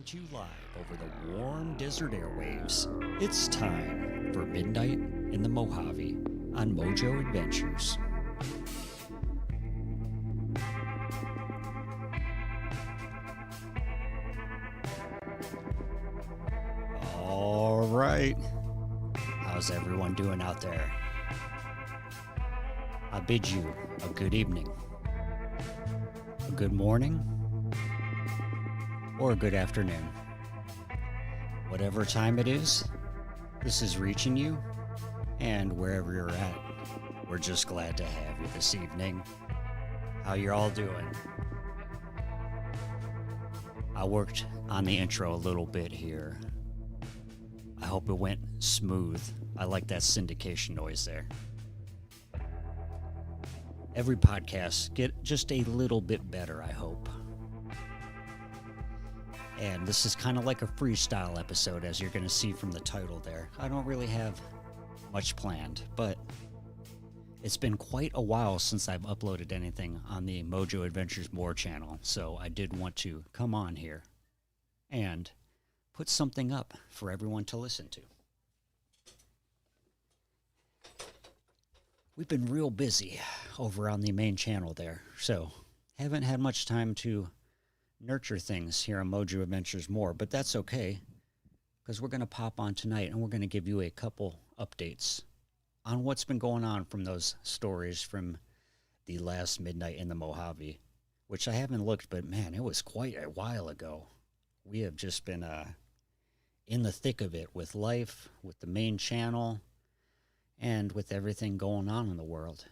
to you live over the warm desert airwaves. It's time for Midnight in the Mojave on Mojo Adventures. All right. How's everyone doing out there? I bid you a good evening, a good morning, or a good afternoon. Whatever time it is, this is reaching you, and wherever you're at, we're just glad to have you this evening. How you're all doing? I worked on the intro a little bit here. I hope it went smooth. I like that syndication noise there. Every podcast get just a little bit better, I hope. And this is kind of like a freestyle episode, as you're going to see from the title there. I don't really have much planned, but it's been quite a while since I've uploaded anything on the Mojo Adventures More channel, so I did want to come on here and put something up for everyone to listen to. We've been real busy over on the main channel there, so haven't had much time to nurture things here on Mojo Adventures More, but that's okay, because we're going to pop on tonight and we're going to give you a couple updates on what's been going on from those stories from the last Midnight in the Mojave, which I haven't looked, but man, it was quite a while ago. We have just been in the thick of it with life, with the main channel, and with everything going on in the world.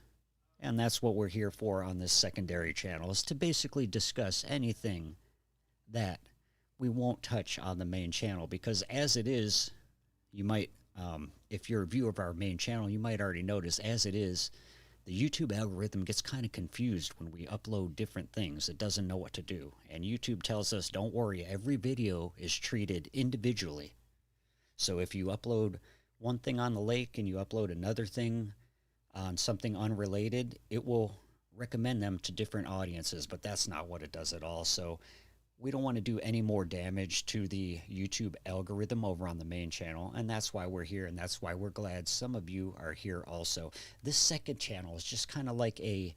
And that's what we're here for on this secondary channel, is to basically discuss anything that we won't touch on the main channel. Because as it is, you might, if you're a viewer of our main channel, you might already notice, as it is, the YouTube algorithm gets kind of confused when we upload different things. It doesn't know what to do. And YouTube tells us, don't worry, every video is treated individually. So if you upload one thing on the lake and you upload another thing on something unrelated, it will recommend them to different audiences, but that's not what it does at all. So we don't want to do any more damage to the YouTube algorithm over on the main channel, and that's why we're here, and that's why we're glad some of you are here also. This second channel is just kind of like a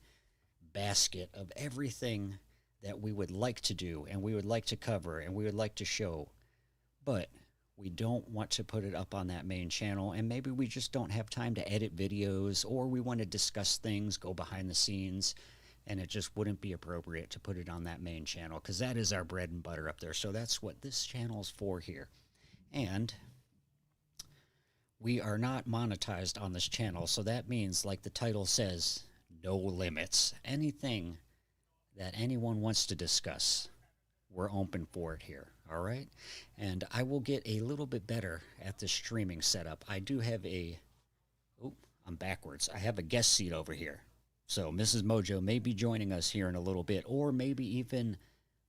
basket of everything that we would like to do and we would like to cover and we would like to show, but we don't want to put it up on that main channel, and maybe we just don't have time to edit videos, or we want to discuss things, go behind the scenes, and it just wouldn't be appropriate to put it on that main channel, because that is our bread and butter up there. So that's what this channel is for here. And we are not monetized on this channel, so that means, like the title says, no limits. Anything that anyone wants to discuss, we're open for it here. All right, and I will get a little bit better at the streaming setup. I do have I'm backwards. I have a guest seat over here. So Mrs. Mojo may be joining us here in a little bit, or maybe even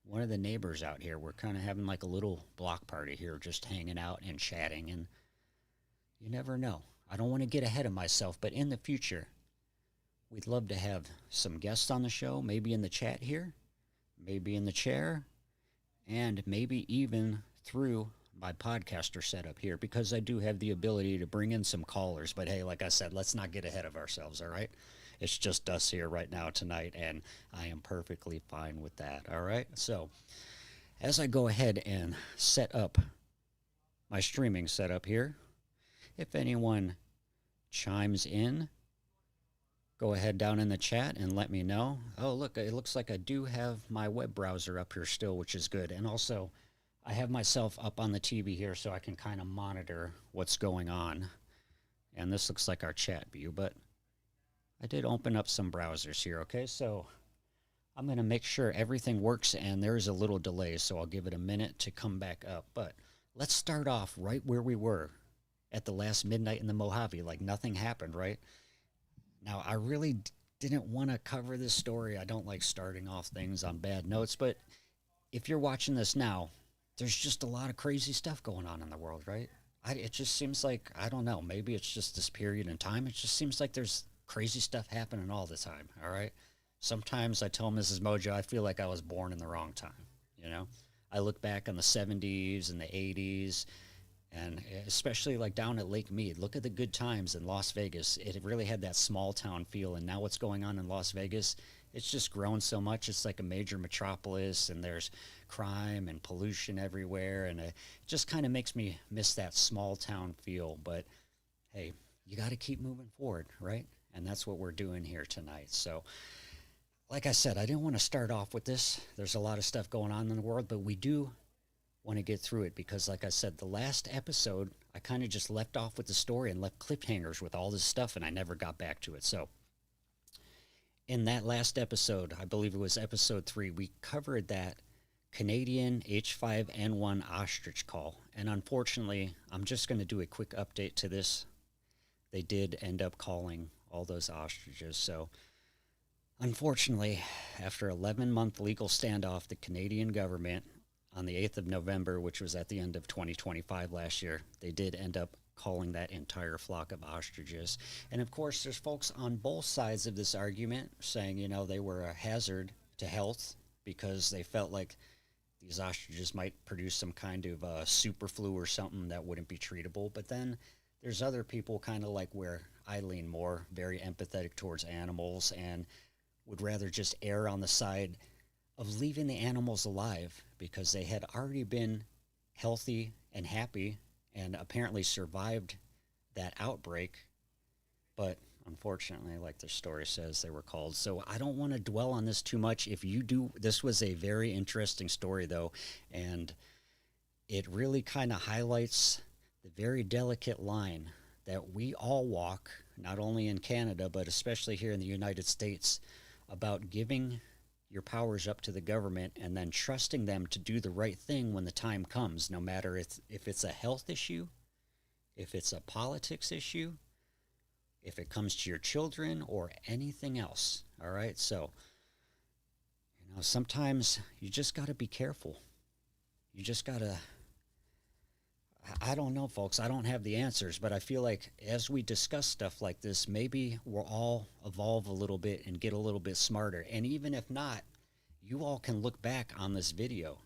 one of the neighbors out here. We're kind of having like a little block party here, just hanging out and chatting, and you never know. I don't want to get ahead of myself, but in the future, we'd love to have some guests on the show, maybe in the chat here, maybe in the chair, and maybe even through my podcaster setup here, because I do have the ability to bring in some callers. But hey, like I said, let's not get ahead of ourselves, all right? It's just us here right now tonight, and I am perfectly fine with that, all right? So as I go ahead and set up my streaming setup here, if anyone chimes in, go ahead down in the chat and let me know. Oh, look, it looks like I do have my web browser up here still, which is good. And also, I have myself up on the TV here so I can kind of monitor what's going on. And this looks like our chat view, but I did open up some browsers here, okay? So I'm going to make sure everything works, and there's a little delay, so I'll give it a minute to come back up. But let's start off right where we were at the last Midnight in the Mojave, like nothing happened, right? Now, I really didn't want to cover this story. I don't like starting off things on bad notes, but if you're watching this now, there's just a lot of crazy stuff going on in the world, right? It just seems like, I don't know, maybe it's just this period in time. It just seems like there's crazy stuff happening all the time, all right? Sometimes I tell Mrs. Mojo, I feel like I was born in the wrong time, you know? I look back on the 70s and the 80s, and especially like down at Lake Mead, look at the good times in Las Vegas. It really had that small town feel. And now what's going on in Las Vegas, it's just grown so much. It's like a major metropolis, and there's crime and pollution everywhere. And it just kind of makes me miss that small town feel. But hey, you got to keep moving forward, right? And that's what we're doing here tonight. So like I said, I didn't want to start off with this. There's a lot of stuff going on in the world, but we do want to get through it because, like I said, the last episode, I kind of just left off with the story and left cliffhangers with all this stuff, and I never got back to it. So in that last episode, I believe it was episode 3, we covered that Canadian H5N1 ostrich call. And unfortunately, I'm just going to do a quick update to this. They did end up calling all those ostriches. So unfortunately, after 11-month legal standoff, the Canadian government, on the 8th of November, which was at the end of 2025 last year, they did end up calling that entire flock of ostriches. And of course, there's folks on both sides of this argument saying, you know, they were a hazard to health because they felt like these ostriches might produce some kind of super flu or something that wouldn't be treatable. But then there's other people kind of like where I lean more, very empathetic towards animals, and would rather just err on the side of leaving the animals alive because they had already been healthy and happy and apparently survived that outbreak. But unfortunately, like the story says, they were called. So I don't want to dwell on this too much. If you do, this was a very interesting story though, and it really kind of highlights the very delicate line that we all walk, not only in Canada, but especially here in the United States, about giving your powers up to the government and then trusting them to do the right thing when the time comes, no matter if it's a health issue, if it's a politics issue, if it comes to your children or anything else. All right. So, you know, sometimes you just got to be careful. You just got to, I don't know, folks. I don't have the answers, but I feel like as we discuss stuff like this, maybe we'll all evolve a little bit and get a little bit smarter. And even if not, you all can look back on this video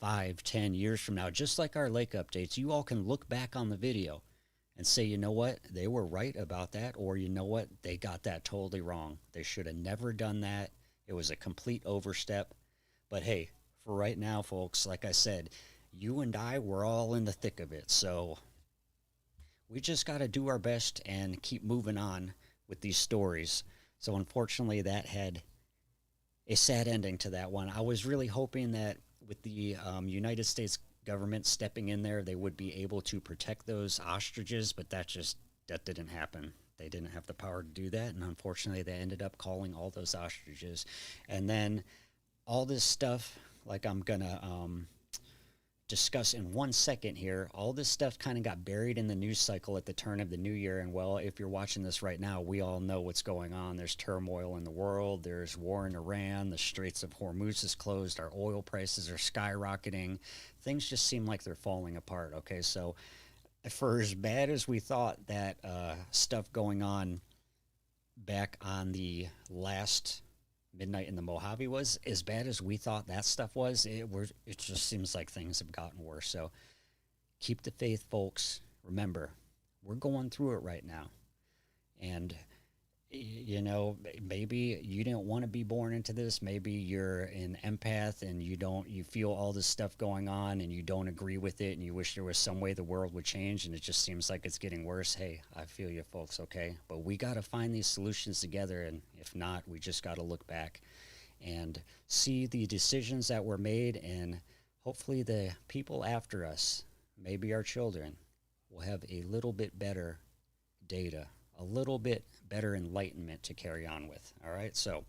5-10 years from now, just like our lake updates. You all can look back on the video and say, you know what, they were right about that, or you know what, they got that totally wrong. They should have never done that. It was a complete overstep. But hey, for right now, folks, like I said, you and I, we're all in the thick of it. So we just got to do our best and keep moving on with these stories. So unfortunately, that had a sad ending to that one. I was really hoping that with the United States government stepping in there, they would be able to protect those ostriches, but that didn't happen. They didn't have the power to do that, and unfortunately, they ended up calling all those ostriches. And then all this stuff, like I'm going to discuss in 1 second here, all this stuff kind of got buried in the news cycle at the turn of the new year. And well, if you're watching this right now, we all know what's going on. There's turmoil in the world. There's war in Iran. The Straits of Hormuz is closed. Our oil prices are skyrocketing. Things just seem like they're falling apart. Okay, so for as bad as we thought that stuff going on back on the last Midnight in the Mojave was, as bad as we thought that stuff was, it just seems like things have gotten worse. So keep the faith, folks. Remember, we're going through it right now. And, you know, maybe you didn't want to be born into this. Maybe you're an empath and you feel all this stuff going on and you don't agree with it and you wish there was some way the world would change and it just seems like it's getting worse. Hey, I feel you, folks, okay? But we got to find these solutions together, and if not, we just got to look back and see the decisions that were made, and hopefully the people after us, maybe our children, will have a little bit better data, a little bit better enlightenment to carry on with. All right, so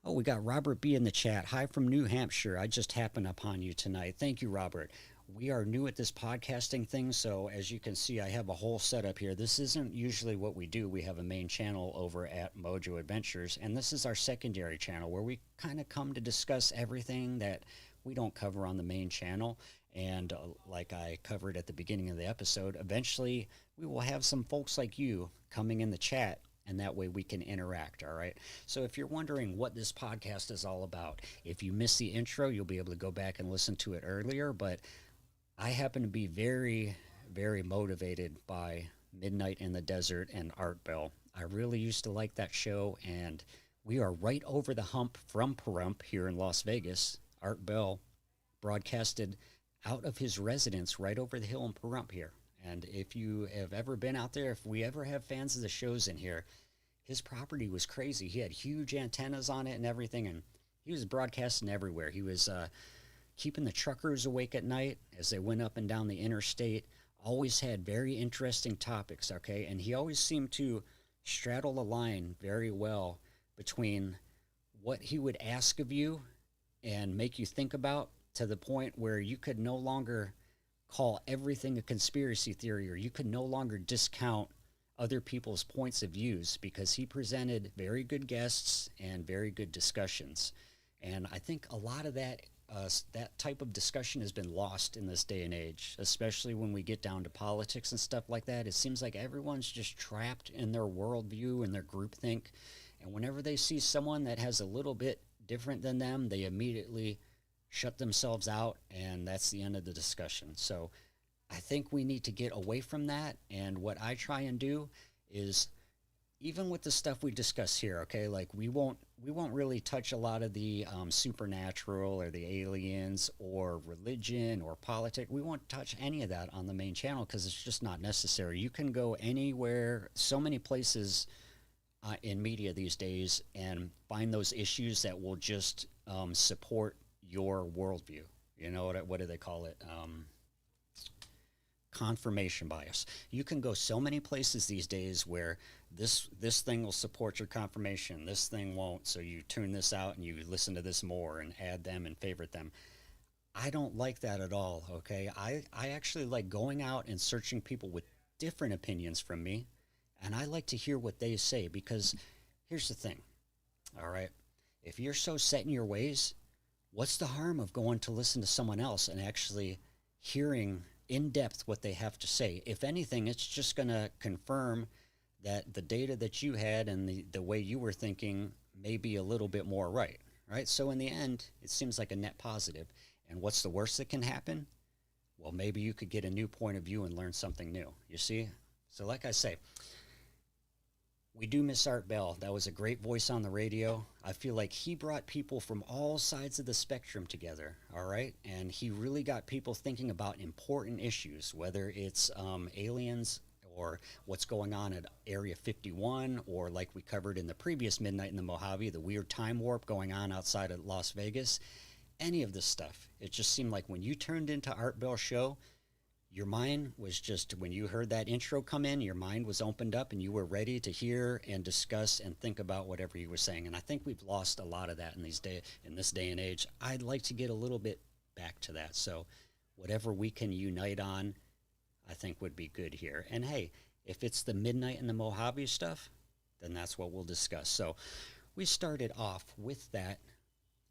we got Robert B in the chat. Hi from New Hampshire. I just happened upon you tonight. Thank you, Robert. We are new at this podcasting thing, so as you can see, I have a whole setup here. This isn't usually what we do. We have a main channel over at Mojo Adventures, and this is our secondary channel where we kind of come to discuss everything that we don't cover on the main channel. And like I covered at the beginning of the episode, eventually we will have some folks like you coming in the chat and that way we can interact, all right? So if you're wondering what this podcast is all about, if you missed the intro, you'll be able to go back and listen to it earlier, but I happen to be very, very motivated by Midnight in the Desert and Art Bell. I really used to like that show, and we are right over the hump from Pahrump here in Las Vegas. Art Bell broadcasted out of his residence right over the hill in Pahrump here. And if you have ever been out there, if we ever have fans of the shows in here, his property was crazy. He had huge antennas on it and everything, and he was broadcasting everywhere. He was keeping the truckers awake at night as they went up and down the interstate. Always had very interesting topics, okay? And he always seemed to straddle the line very well between what he would ask of you and make you think about, to the point where you could no longer call everything a conspiracy theory, or you could no longer discount other people's points of views, because he presented very good guests and very good discussions. And I think a lot of that that type of discussion has been lost in this day and age, especially when we get down to politics and stuff like that. It seems like everyone's just trapped in their worldview and their groupthink. And whenever they see someone that has a little bit different than them, they immediately shut themselves out, and that's the end of the discussion. So I think we need to get away from that. And what I try and do is, even with the stuff we discuss here, okay, like we won't really touch a lot of the supernatural or the aliens or religion or politics. We won't touch any of that on the main channel because it's just not necessary. You can go anywhere, so many places in media these days, and find those issues that will just support your worldview. You know, what do they call it? Confirmation bias. You can go so many places these days where this thing will support your confirmation, this thing won't, so you tune this out and you listen to this more and add them and favorite them. I don't like that at all, okay? I actually like going out and searching people with different opinions from me, and I like to hear what they say, because here's the thing, all right? If you're so set in your ways, what's the harm of going to listen to someone else and actually hearing in depth what they have to say? If anything, it's just going to confirm that the data that you had and the way you were thinking may be a little bit more right? So in the end, it seems like a net positive. And what's the worst that can happen? Well, maybe you could get a new point of view and learn something new, you see? So like I say, we do miss Art Bell. That was a great voice on the radio. I feel like he brought people from all sides of the spectrum together, all right? And he really got people thinking about important issues, whether it's aliens or what's going on at Area 51, or like we covered in the previous Midnight in the Mojave, the weird time warp going on outside of Las Vegas. Any of this stuff. It just seemed like when you turned into Art Bell's show, your mind was just, when you heard that intro come in, your mind was opened up and you were ready to hear and discuss and think about whatever he was saying. And I think we've lost a lot of that in this day and age. I'd like to get a little bit back to that. So whatever we can unite on, I think would be good here. And hey, if it's the Midnight in the Mojave stuff, then that's what we'll discuss. So we started off with that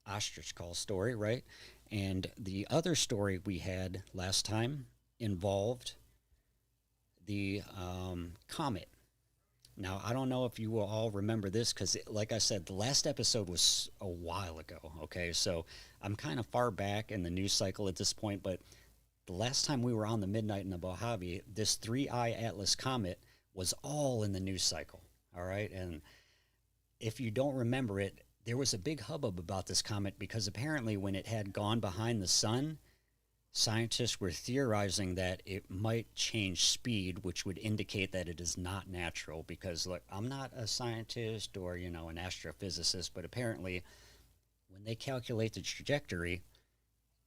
ostrich call story, right? And the other story we had last time involved the comet. Now, I don't know if you will all remember this, because like I said, the last episode was a while ago, okay? So I'm kind of far back in the news cycle at this point, but the last time we were on the Midnight in the Mojave, this 3-eye Atlas comet was all in the news cycle, all right? And if you don't remember it, there was a big hubbub about this comet, because apparently when it had gone behind the sun, scientists were theorizing that it might change speed, which would indicate that it is not natural. Because look, I'm not a scientist or, an astrophysicist, but apparently when they calculate the trajectory,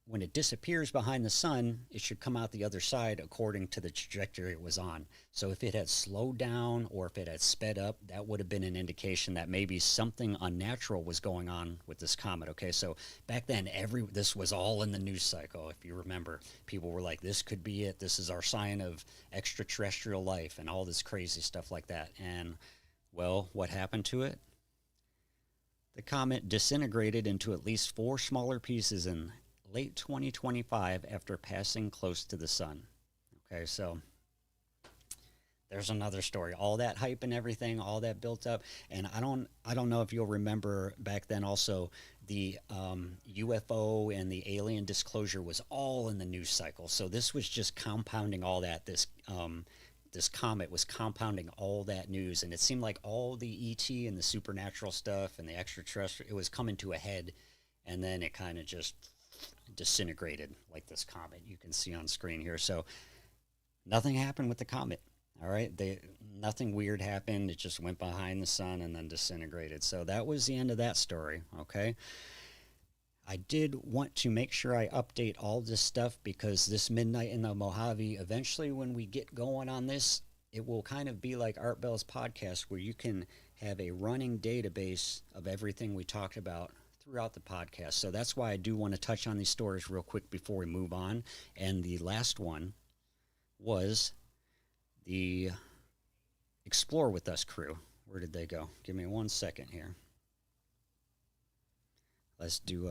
when it disappears behind the sun, it should come out the other side according to the trajectory it was on. So if it had slowed down or if it had sped up, that would have been an indication that maybe something unnatural was going on with this comet. Okay, so back then, this was all in the news cycle. If you remember, people were like, this could be it. This is our sign of extraterrestrial life and all this crazy stuff like that. And, well, what happened to it? The comet disintegrated into at least 4 smaller pieces in late 2025 after passing close to the sun. Okay, so there's another story. All that hype and everything, all that built up, and I don't know if you'll remember back then. Also, the UFO and the alien disclosure was all in the news cycle. So this was just compounding all that. This comet was compounding all that news, and it seemed like all the ET and the supernatural stuff and the extraterrestrial, it was coming to a head, and then it kind of just disintegrated like this comet you can see on screen here. So nothing happened with the comet. All right, nothing weird happened. It just went behind the sun and then disintegrated. So that was the end of that story. Okay. I did want to make sure I update all this stuff because this Midnight in the Mojave, eventually when we get going on this, it will kind of be like Art Bell's podcast where you can have a running database of everything we talked about throughout the podcast. So that's why I do want to touch on these stories real quick before we move on. And the last one was the Explore With Us crew. Where did they go? Give me 1 second here. Let's do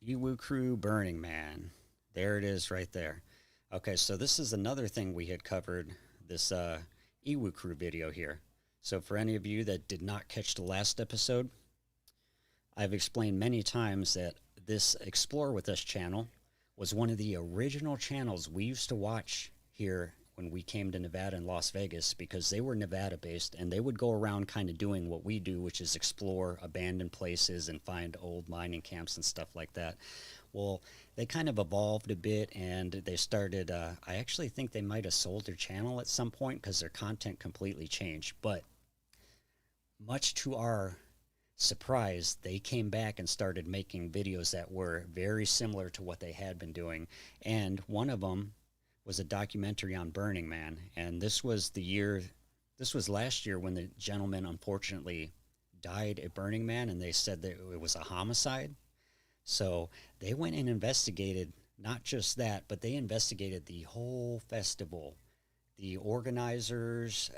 Iwu Crew Burning Man. There it is right there. Okay, so this is another thing we had covered, this Iwu Crew video here. So for any of you that did not catch the last episode, I've explained many times that this Explore With Us channel was one of the original channels we used to watch here when we came to Nevada and Las Vegas, because they were Nevada based and they would go around kind of doing what we do, which is explore abandoned places and find old mining camps and stuff like that. Well, they kind of evolved a bit and they started, I actually think they might have sold their channel at some point because their content completely changed. But much to our surprise, they came back and started making videos that were very similar to what they had been doing. And one of them was a documentary on Burning Man. And this was last year when the gentleman unfortunately died at Burning Man, and they said that it was a homicide. So they went and investigated not just that, but they investigated the whole festival, the organizers,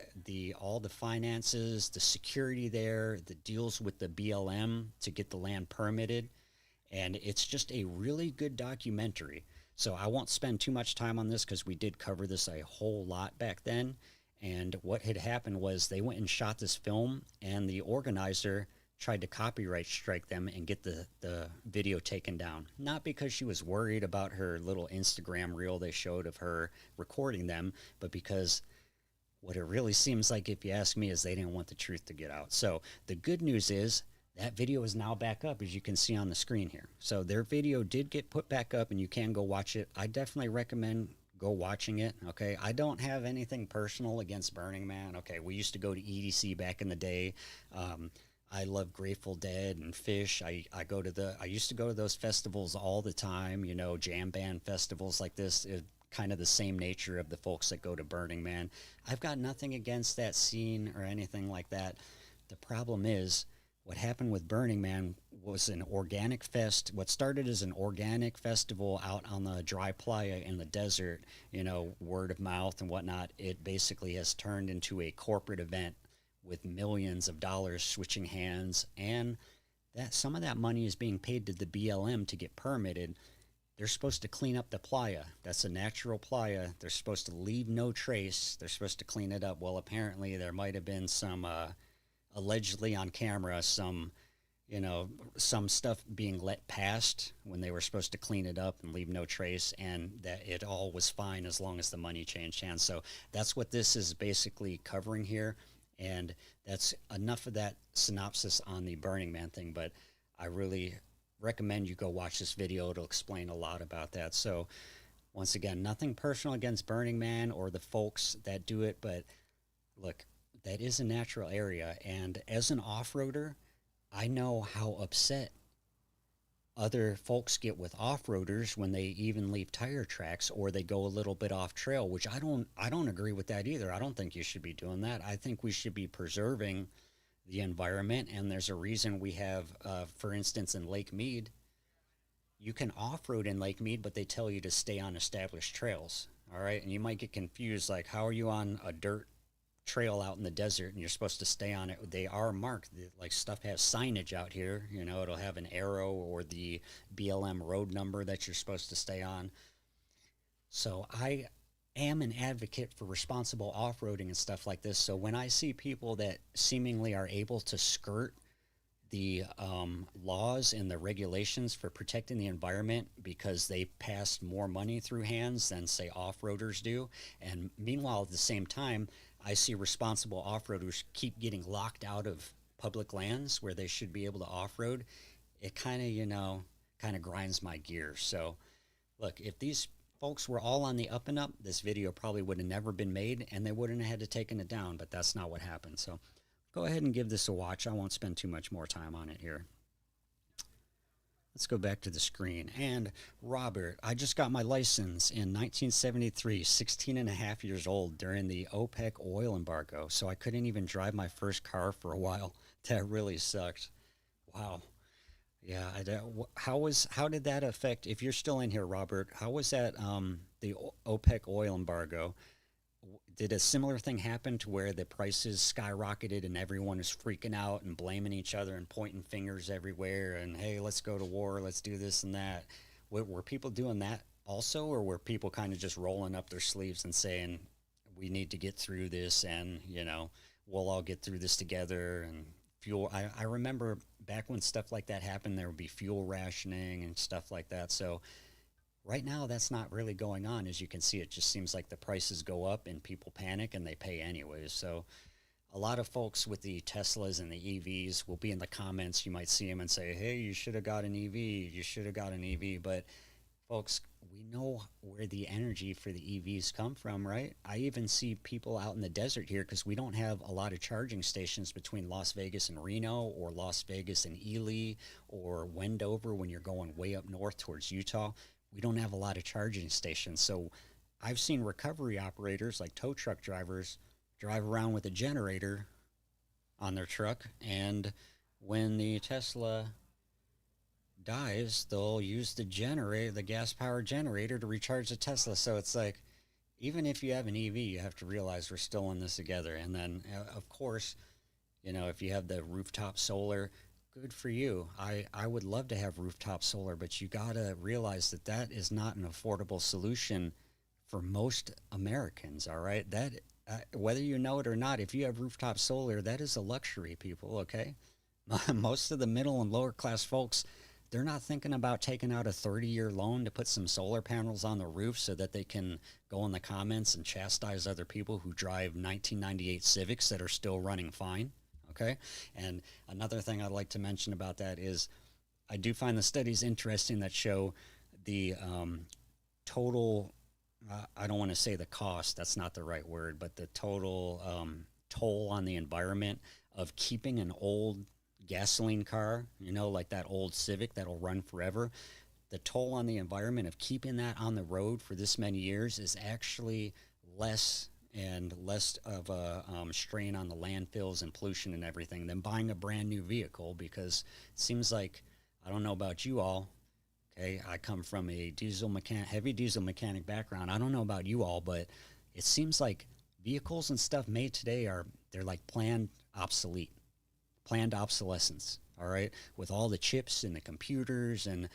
all the finances, the security there, the deals with the BLM to get the land permitted. And it's just a really good documentary. So I won't spend too much time on this because we did cover this a whole lot back then. And what had happened was they went and shot this film, and the organizer tried to copyright strike them and get the video taken down. Not because she was worried about her little Instagram reel they showed of her recording them, but because what it really seems like, if you ask me, is they didn't want the truth to get out. So the good news is that video is now back up, as you can see on the screen here. So their video did get put back up, and you can go watch it. I definitely recommend go watching it. Okay, I don't have anything personal against Burning Man. Okay, we used to go to EDC back in the day. I love Grateful Dead and Fish. I used to go to those festivals all the time, you know, jam band festivals like this. Kind of the same nature of the folks that go to Burning Man. I've got nothing against that scene or anything like that. The problem is, what happened with Burning Man was an organic fest. What started as an organic festival out on the dry playa in the desert, you know, word of mouth and whatnot, it basically has turned into a corporate event with millions of dollars switching hands, and that some of that money is being paid to the BLM to get permitted. They're supposed to clean up the playa. That's a natural playa. They're supposed to leave no trace. They're supposed to clean it up. Well, apparently there might have been some, allegedly on camera, some stuff being let past when they were supposed to clean it up and leave no trace, and that it all was fine as long as the money changed hands. So that's what this is basically covering here. And that's enough of that synopsis on the Burning Man thing, but I really recommend you go watch this video. It'll explain a lot about that. So once again, nothing personal against Burning Man or the folks that do it, but look, that is a natural area. And as an off-roader, I know how upset other folks get with off-roaders when they even leave tire tracks or they go a little bit off trail, which I don't agree with that either. I don't think you should be doing that. I think we should be preserving the environment, and there's a reason we have, for instance, in Lake Mead, you can off-road in Lake Mead, but they tell you to stay on established trails, all right? And you might get confused, like, how are you on a dirt trail out in the desert and you're supposed to stay on it? They are marked. Like, stuff has signage out here, you know, it'll have an arrow or the BLM road number that you're supposed to stay on. So I am an advocate for responsible off-roading and stuff like this. So when I see people that seemingly are able to skirt the laws and the regulations for protecting the environment because they passed more money through hands than, say, off-roaders do, and meanwhile at the same time I see responsible off-roaders keep getting locked out of public lands where they should be able to off-road, it kind of, kind of grinds my gears. So look, if these folks were all on the up and up, this video probably would have never been made and they wouldn't have had to taken it down, but that's not what happened. So go ahead and give this a watch. I won't spend too much more time on it here. Let's go back to the screen. And Robert, I just got my license in 1973, 16 and a half years old during the OPEC oil embargo. So I couldn't even drive my first car for a while. That really sucked. Wow. Yeah. How did that affect, if you're still in here, Robert, how was that, the OPEC oil embargo? Did a similar thing happen to where the prices skyrocketed and everyone is freaking out and blaming each other and pointing fingers everywhere and, hey, let's go to war, let's do this and that? Were people doing that also, or were people kind of just rolling up their sleeves and saying, we need to get through this and, we'll all get through this together? And fuel, I remember back when stuff like that happened, there would be fuel rationing and stuff like that. So right now, that's not really going on. As you can see, it just seems like the prices go up and people panic and they pay anyways. So a lot of folks with the Teslas and the EVs will be in the comments. You might see them and say, hey, you should have got an EV. You should have got an EV. But folks, we know where the energy for the EVs come from, right? I even see people out in the desert here because we don't have a lot of charging stations between Las Vegas and Reno, or Las Vegas and Ely, or Wendover when you're going way up north towards Utah. We don't have a lot of charging stations. So I've seen recovery operators like tow truck drivers drive around with a generator on their truck, and when the Tesla dies, they'll use the generator, the gas powered generator, to recharge the Tesla. So it's like, even if you have an EV, you have to realize we're still in this together. And then of course, if you have the rooftop solar, good for you. I would love to have rooftop solar, but you got to realize that that is not an affordable solution for most Americans, all right? That whether you know it or not, if you have rooftop solar, that is a luxury, people, okay? Most of the middle and lower class folks, they're not thinking about taking out a 30-year loan to put some solar panels on the roof so that they can go in the comments and chastise other people who drive 1998 Civics that are still running fine. Okay. And another thing I'd like to mention about that is I do find the studies interesting that show the total, I don't want to say the cost, that's not the right word, but the total toll on the environment of keeping an old gasoline car, like that old Civic that'll run forever. The toll on the environment of keeping that on the road for this many years is actually less and less of a strain on the landfills and pollution and everything than buying a brand new vehicle. Because it seems like, I don't know about you all, okay, I come from a heavy diesel mechanic background. I don't know about you all, but it seems like vehicles and stuff made today they're like planned obsolescence, all right, with all the chips and the computers. And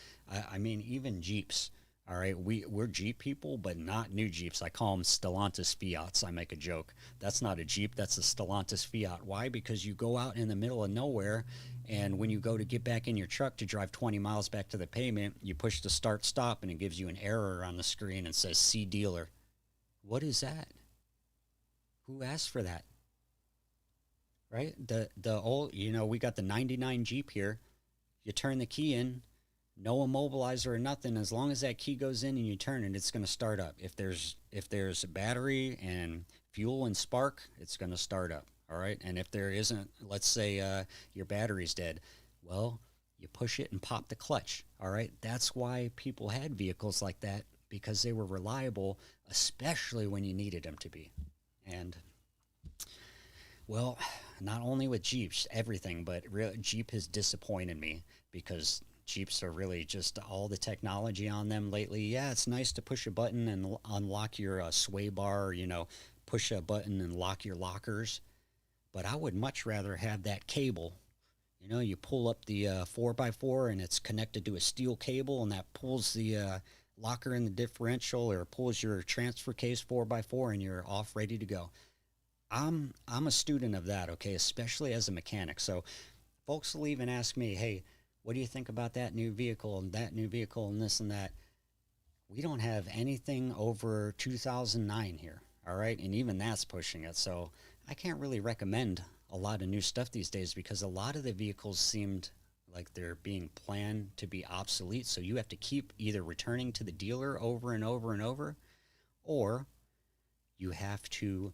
I mean, even Jeeps, all right, we're Jeep people, but not new Jeeps. I call them Stellantis Fiats. I make a joke. That's not a Jeep, that's a Stellantis Fiat. Why? Because you go out in the middle of nowhere, and when you go to get back in your truck to drive 20 miles back to the pavement, you push the start stop and it gives you an error on the screen and says see dealer. What is that? Who asked for that? Right? The old, we got the 99 Jeep here. You turn the key in, no immobilizer or nothing. As long as that key goes in and you turn it, it's going to start up. If there's a battery and fuel and spark, it's going to start up. All right. And if there isn't, let's say your battery's dead, well, you push it and pop the clutch. All right. That's why people had vehicles like that, because they were reliable, especially when you needed them to be. And well, not only with Jeeps, everything, but Jeep has disappointed me, because Jeeps are really just all the technology on them lately. Yeah, it's nice to push a button and unlock your sway bar, push a button and lock your lockers. But I would much rather have that cable. You pull up the 4x4 and it's connected to a steel cable, and that pulls the locker in the differential or pulls your transfer case 4x4 and you're off ready to go. I'm a student of that, okay, especially as a mechanic. So folks will even ask me, hey, what do you think about that new vehicle and that new vehicle and this and that? We don't have anything over 2009 here, all right? And even that's pushing it. So I can't really recommend a lot of new stuff these days because a lot of the vehicles seemed like they're being planned to be obsolete. So you have to keep either returning to the dealer over and over and over, or you have to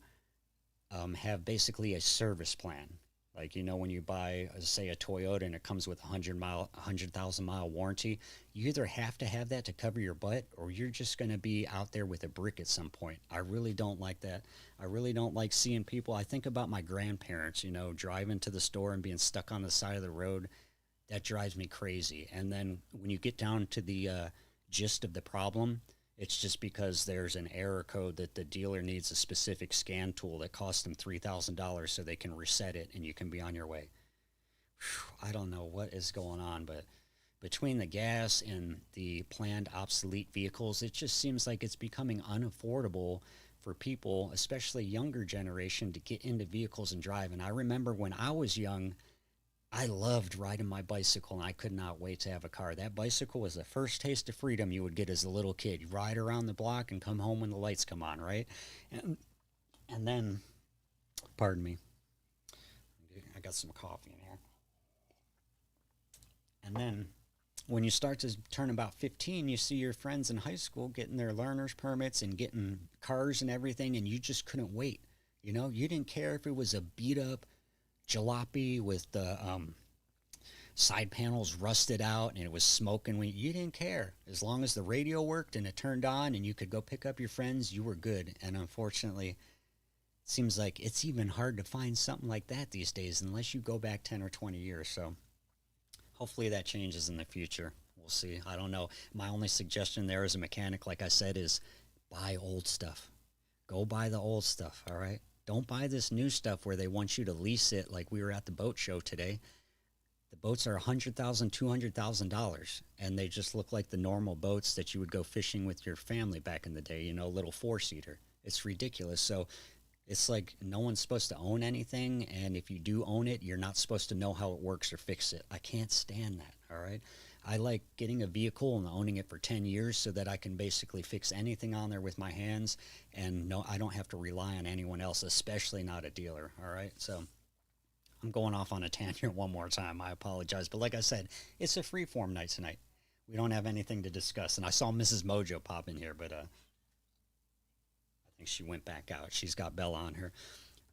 have basically a service plan. Like, you know, when you buy, say, a Toyota and it comes with a 100,000 mile warranty, you either have to have that to cover your butt or you're just going to be out there with a brick at some point. I really don't like that. I really don't like seeing people. I think about my grandparents, you know, driving to the store and being stuck on the side of the road. That drives me crazy. And then when you get down to the gist of the problem, it's just because there's an error code that the dealer needs a specific scan tool that costs them $3,000 so they can reset it and you can be on your way. Whew, I don't know what is going on, but between the gas and the planned obsolete vehicles, it just seems like it's becoming unaffordable for people, especially younger generation, to get into vehicles and drive. And I remember when I was young, I loved riding my bicycle, and I could not wait to have a car. That bicycle was the first taste of freedom you would get as a little kid. You ride around the block and come home when the lights come on, right? And then, pardon me, I got some coffee in here. And then when you start to turn about 15, you see your friends in high school getting their learner's permits and getting cars and everything, and you just couldn't wait. You know, you didn't care if it was a beat-up jalopy with the side panels rusted out and it was smoking. You didn't care. As long as the radio worked and it turned on and you could go pick up your friends, you were good. And unfortunately, it seems like it's even hard to find something like that these days unless you go back 10 or 20 years. So hopefully that changes in the future. We'll see. I don't know. My only suggestion there as a mechanic, like I said, is buy old stuff. Go buy the old stuff, all right? Don't buy this new stuff where they want you to lease it like we were at the boat show today. The boats are $100,000, $200,000, and they just look like the normal boats that you would go fishing with your family back in the day, you know, little four-seater. It's ridiculous. So it's like no one's supposed to own anything, and if you do own it, you're not supposed to know how it works or fix it. I can't stand that, all right? I like getting a vehicle and owning it for 10 years so that I can basically fix anything on there with my hands, and no, I don't have to rely on anyone else, especially not a dealer, all right? So I'm going off on a tangent one more time. I apologize. But like I said, it's a freeform night tonight. We don't have anything to discuss. And I saw Mrs. Mojo pop in here, but I think she went back out. She's got Bella on her.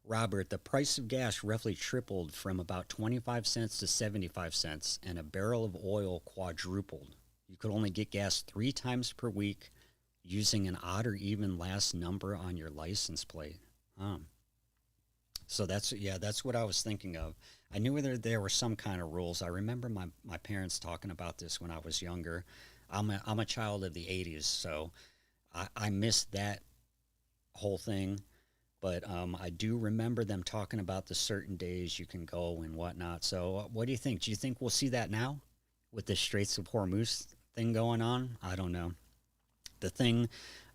Robert, the price of gas roughly tripled from about 25 cents to 75 cents, and a barrel of oil quadrupled. You could only get gas 3 times per week using an odd or even last number on your license plate. So that's what I was thinking of. I knew there were some kind of rules. I remember my parents talking about this when I was younger. I'm a child of the 80s, so I missed that whole thing. But I do remember them talking about the certain days you can go and whatnot. So what do you think? Do you think we'll see that now with the Straits of Hormuz thing going on? I don't know. The thing,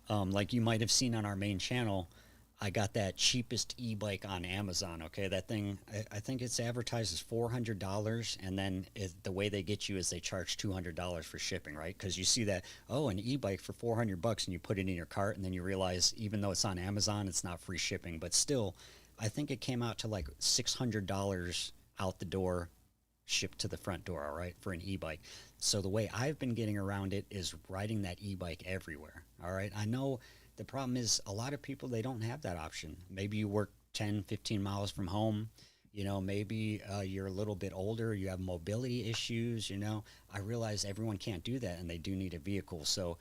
like you might have seen on our main channel, I got that cheapest e-bike on Amazon, okay? That thing, I think it's advertised as $400, and then the way they get you is they charge $200 for shipping, right? Because you see that, oh, an e-bike for $400, and you put it in your cart, and then you realize even though it's on Amazon, it's not free shipping. But still, I think it came out to like $600 out the door, shipped to the front door, all right, for an e-bike. So the way I've been getting around it is riding that e-bike everywhere, all right? I know the problem is a lot of people, they don't have that option. Maybe you work 10, 15 miles from home. You know, maybe you're a little bit older. You have mobility issues, you know. I realize everyone can't do that, and they do need a vehicle. So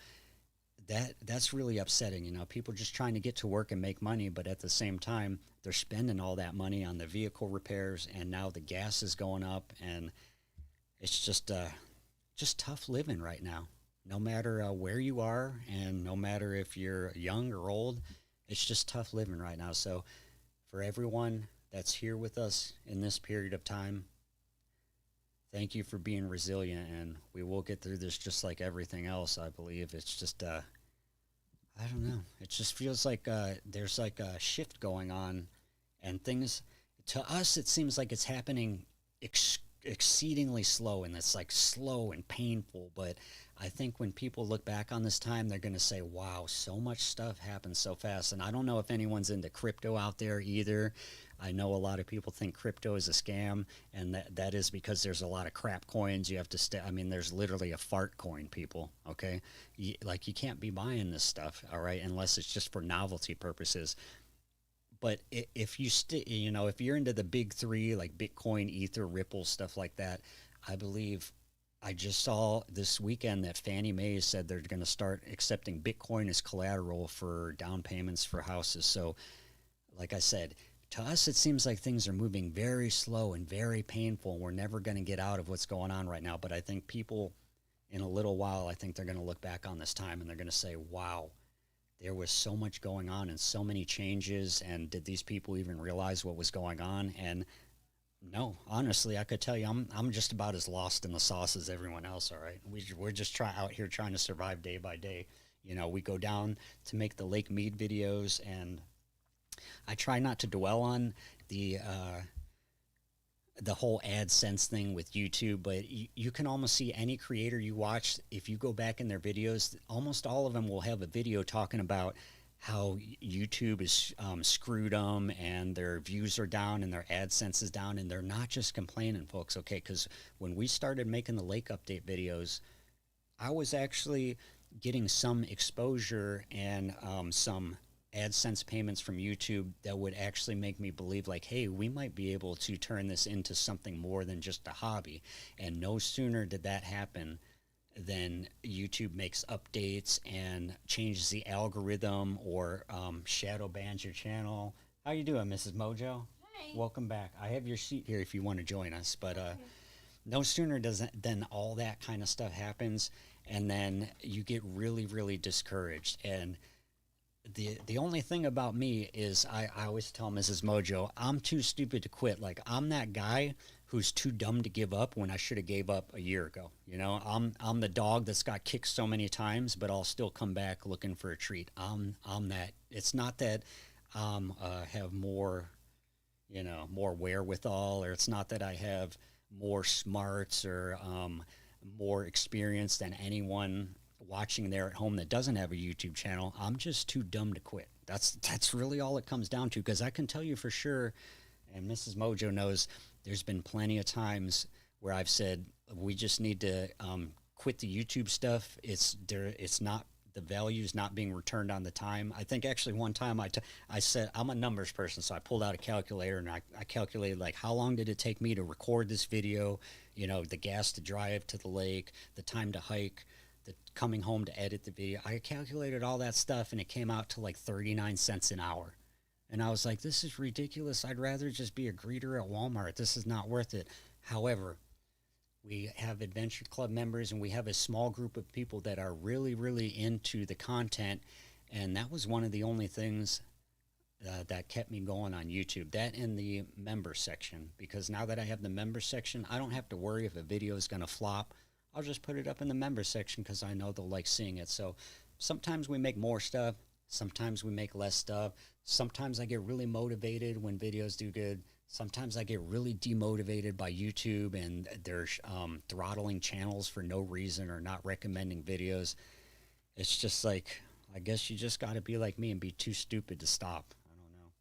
that's really upsetting, you know. People just trying to get to work and make money, but at the same time, they're spending all that money on the vehicle repairs, and now the gas is going up, and it's just tough living right now. No matter where you are, and no matter if you're young or old, it's just tough living right now. So for everyone that's here with us in this period of time, thank you for being resilient, and we will get through this just like everything else, I believe. It's just, I don't know. It just feels like there's like a shift going on, and things, to us, it seems like it's happening exceedingly slow, and it's like slow and painful. But I think when people look back on this time, they're going to say, wow, so much stuff happens so fast. And I don't know if anyone's into crypto out there either. I know a lot of people think crypto is a scam, and that is because there's a lot of crap coins. You have to I mean, there's literally a fart coin, people, okay? Like, you can't be buying this stuff, all right, unless it's just for novelty purposes. But if you you know, if you're into the big three, like Bitcoin, Ether, Ripple, stuff like that, I believe I just saw this weekend that Fannie Mae said they're going to start accepting Bitcoin as collateral for down payments for houses. So, like I said, to us, it seems like things are moving very slow and very painful. We're never going to get out of what's going on right now. But I think people, in a little while, I think they're going to look back on this time and they're going to say, wow, there was so much going on and so many changes. And did these people even realize what was going on? And no, honestly, I could tell you, I'm just about as lost in the sauce as everyone else. All right, we're just out here trying to survive day by day. You know, we go down to make the Lake Mead videos, and I try not to dwell on the whole AdSense thing with YouTube, but you can almost see any creator you watch, if you go back in their videos, almost all of them will have a video talking about how YouTube is screwed them and their views are down and their AdSense is down, and they're not just complaining, folks, okay? Because when we started making the lake update videos, I was actually getting some exposure and some AdSense payments from YouTube that would actually make me believe, like, hey, we might be able to turn this into something more than just a hobby. And no sooner did that happen than YouTube makes updates and changes the algorithm or shadow bans your channel. How you doing, Mrs. Mojo? Hi. Welcome back. I have your sheet here if you want to join us. But no sooner than all that kind of stuff happens, and then you get really, really discouraged. And the only thing about me is I always tell Mrs. Mojo, I'm too stupid to quit. Like, I'm that guy who's too dumb to give up when I should have gave up a year ago. You know, I'm the dog that's got kicked so many times, but I'll still come back looking for a treat. I'm that. It's not that have more, you know, more wherewithal, or it's not that I have more smarts or more experience than anyone watching there at home that doesn't have a YouTube channel. I'm just too dumb to quit. That's really all it comes down to, because I can tell you for sure, and Mrs. Mojo knows, there's been plenty of times where I've said, we just need to quit the YouTube stuff. It's not, the value's not being returned on the time. I think actually one time I said, I'm a numbers person, so I pulled out a calculator and I calculated, like, how long did it take me to record this video, you know, the gas to drive to the lake, the time to hike, the coming home to edit the video. I calculated all that stuff, and it came out to like 39 cents an hour. And I was like, this is ridiculous. I'd rather just be a greeter at Walmart. This is not worth it. However, we have Adventure Club members, and we have a small group of people that are really, really into the content. And that was one of the only things that kept me going on YouTube. That and the member section, because now that I have the member section, I don't have to worry if a video is going to flop. I'll just put it up in the member section because I know they'll like seeing it. So sometimes we make more stuff. Sometimes we make less stuff. Sometimes I get really motivated when videos do good. Sometimes I get really demotivated by YouTube and they're throttling channels for no reason or not recommending videos. It's just like, I guess you just got to be like me and be too stupid to stop. I don't know.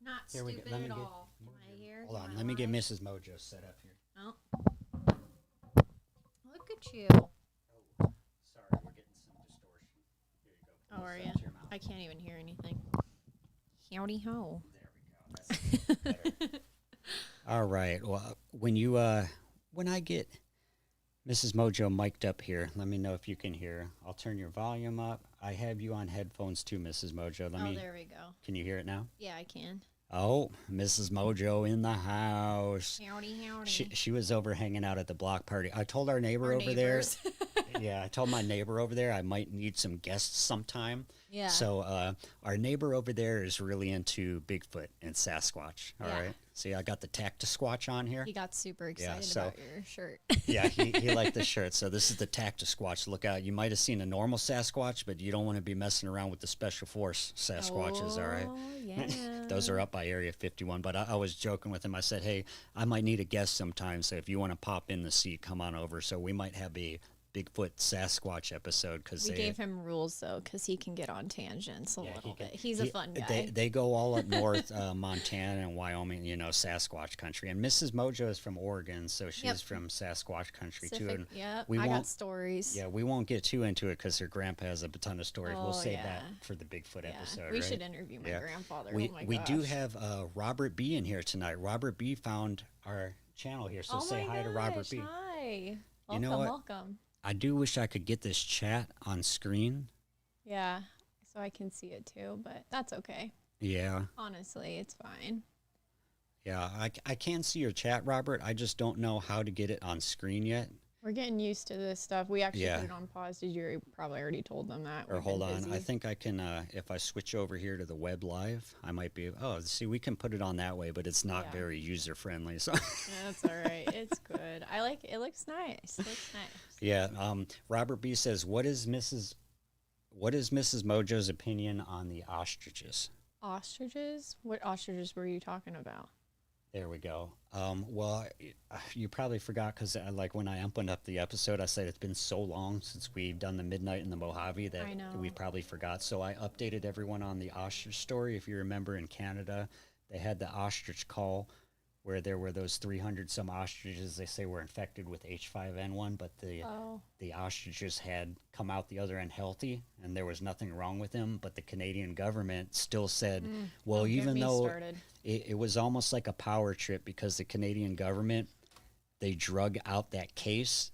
You're not stupid. Not stupid at all. Am I here? Hold on. Let me get Mrs. Mojo set up here. Oh. Look at you. Oh, sorry. We're getting some distortion. Here you go. Oh, are you? I can't even hear anything. Howdy ho. There we go. That's better. All right. Well, when I get Mrs. Mojo mic'd up here, let me know if you can hear. I'll turn your volume up. I have you on headphones too, Mrs. Mojo. There we go. Can you hear it now? Yeah, I can. Oh, Mrs. Mojo in the house. Howdy, howdy. She was over hanging out at the block party. I told our neighbor over there. Yeah, I told my neighbor over there I might need some guests sometime. Yeah. So our neighbor over there is really into Bigfoot and Sasquatch. All right. See, I got the Tactisquatch on here. He got super excited about your shirt. Yeah, he liked the shirt. So this is the Tactisquatch. Look out. You might have seen a normal Sasquatch, but you don't want to be messing around with the Special Force Sasquatches, all right? Yeah. Those are up by Area 51. But I was joking with him. I said, hey, I might need a guest sometime, so if you want to pop in the seat, come on over. So we might have a Bigfoot Sasquatch episode. Cause we gave him rules, though, because he can get on tangents a little bit. He's a fun guy. They go all up north, Montana and Wyoming, you know, Sasquatch country. And Mrs. Mojo is from Oregon, so she's from Sasquatch country, too. And I got stories. Yeah, we won't get too into it because her grandpa has a ton of stories. We'll save that for the Bigfoot episode, We should interview my grandfather. We do have Robert B. in here tonight. Robert B. found our channel here, so say hi to Robert B. Hi. Welcome, welcome. I do wish I could get this chat on screen. Yeah, so I can see it too, but that's okay. Yeah. Honestly, it's fine. Yeah, I can see your chat, Robert. I just don't know how to get it on screen yet. We're getting used to this stuff. We actually put it on pause. Did you probably already told them that? Or hold on. I think I can, if I switch over here to the web live, I might be, see, we can put it on that way, but it's not very user-friendly. So that's all right. It's good. I like it. Looks nice. Yeah. Robert B. says, what is Mrs. Mojo's opinion on the ostriches? Ostriches? What ostriches were you talking about? There we go. Well, you probably forgot because like when I opened up the episode, I said it's been so long since we've done the Midnight in the Mojave that we probably forgot. So I updated everyone on the ostrich story. If you remember in Canada, they had the ostrich call where there were those 300 some ostriches they say were infected with H5N1, but the ostriches had come out the other end healthy and there was nothing wrong with them. But the Canadian government still said, well, even though it was almost like a power trip because the Canadian government, they drug out that case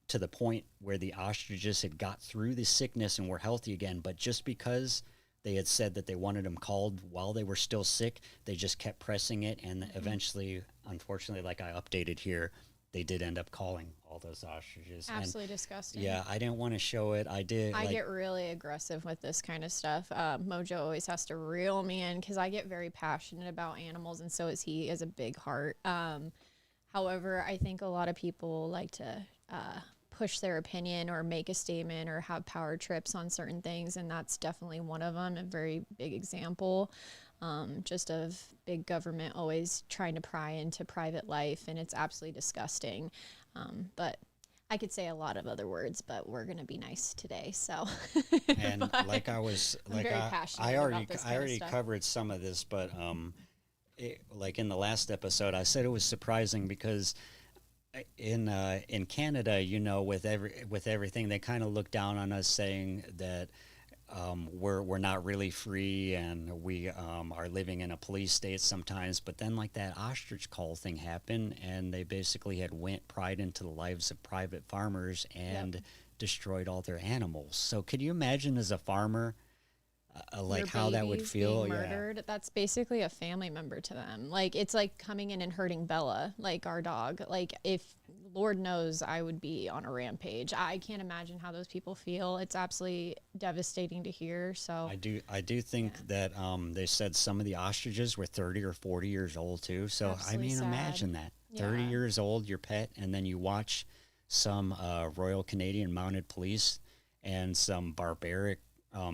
to the point where the ostriches had got through the sickness and were healthy again. But just because they had said that they wanted them called while they were still sick, they just kept pressing it. And eventually, unfortunately, like I updated here, they did end up calling all those ostriches. Absolutely disgusting. Yeah, I didn't want to show it. I did. I get really aggressive with this kind of stuff. Mojo always has to reel me in because I get very passionate about animals, and so is he. He has a big heart. However, I think a lot of people like to push their opinion or make a statement or have power trips on certain things, and that's definitely one of them, a very big example. Just of big government always trying to pry into private life, and it's absolutely disgusting. But I could say a lot of other words, but we're going to be nice today. So, and like I was, like I already covered some of this, but like in the last episode, I said it was surprising because in Canada, you know, with everything, they kind of look down on us, saying that we're not really free and we are living in a police state sometimes. But then like that ostrich call thing happened and they basically had pried into the lives of private farmers and destroyed all their animals. So could you imagine as a farmer like how that would feel? Being murdered, that's basically a family member to them. Like it's like coming in and hurting Bella, like our dog. Like if Lord knows I would be on a rampage. I can't imagine how those people feel. It's absolutely devastating to hear. So I do think that they said some of the ostriches were 30 or 40 years old too. So absolutely, I mean, sad. Imagine that 30 years old, your pet, and then you watch some Royal Canadian Mounted Police and some barbaric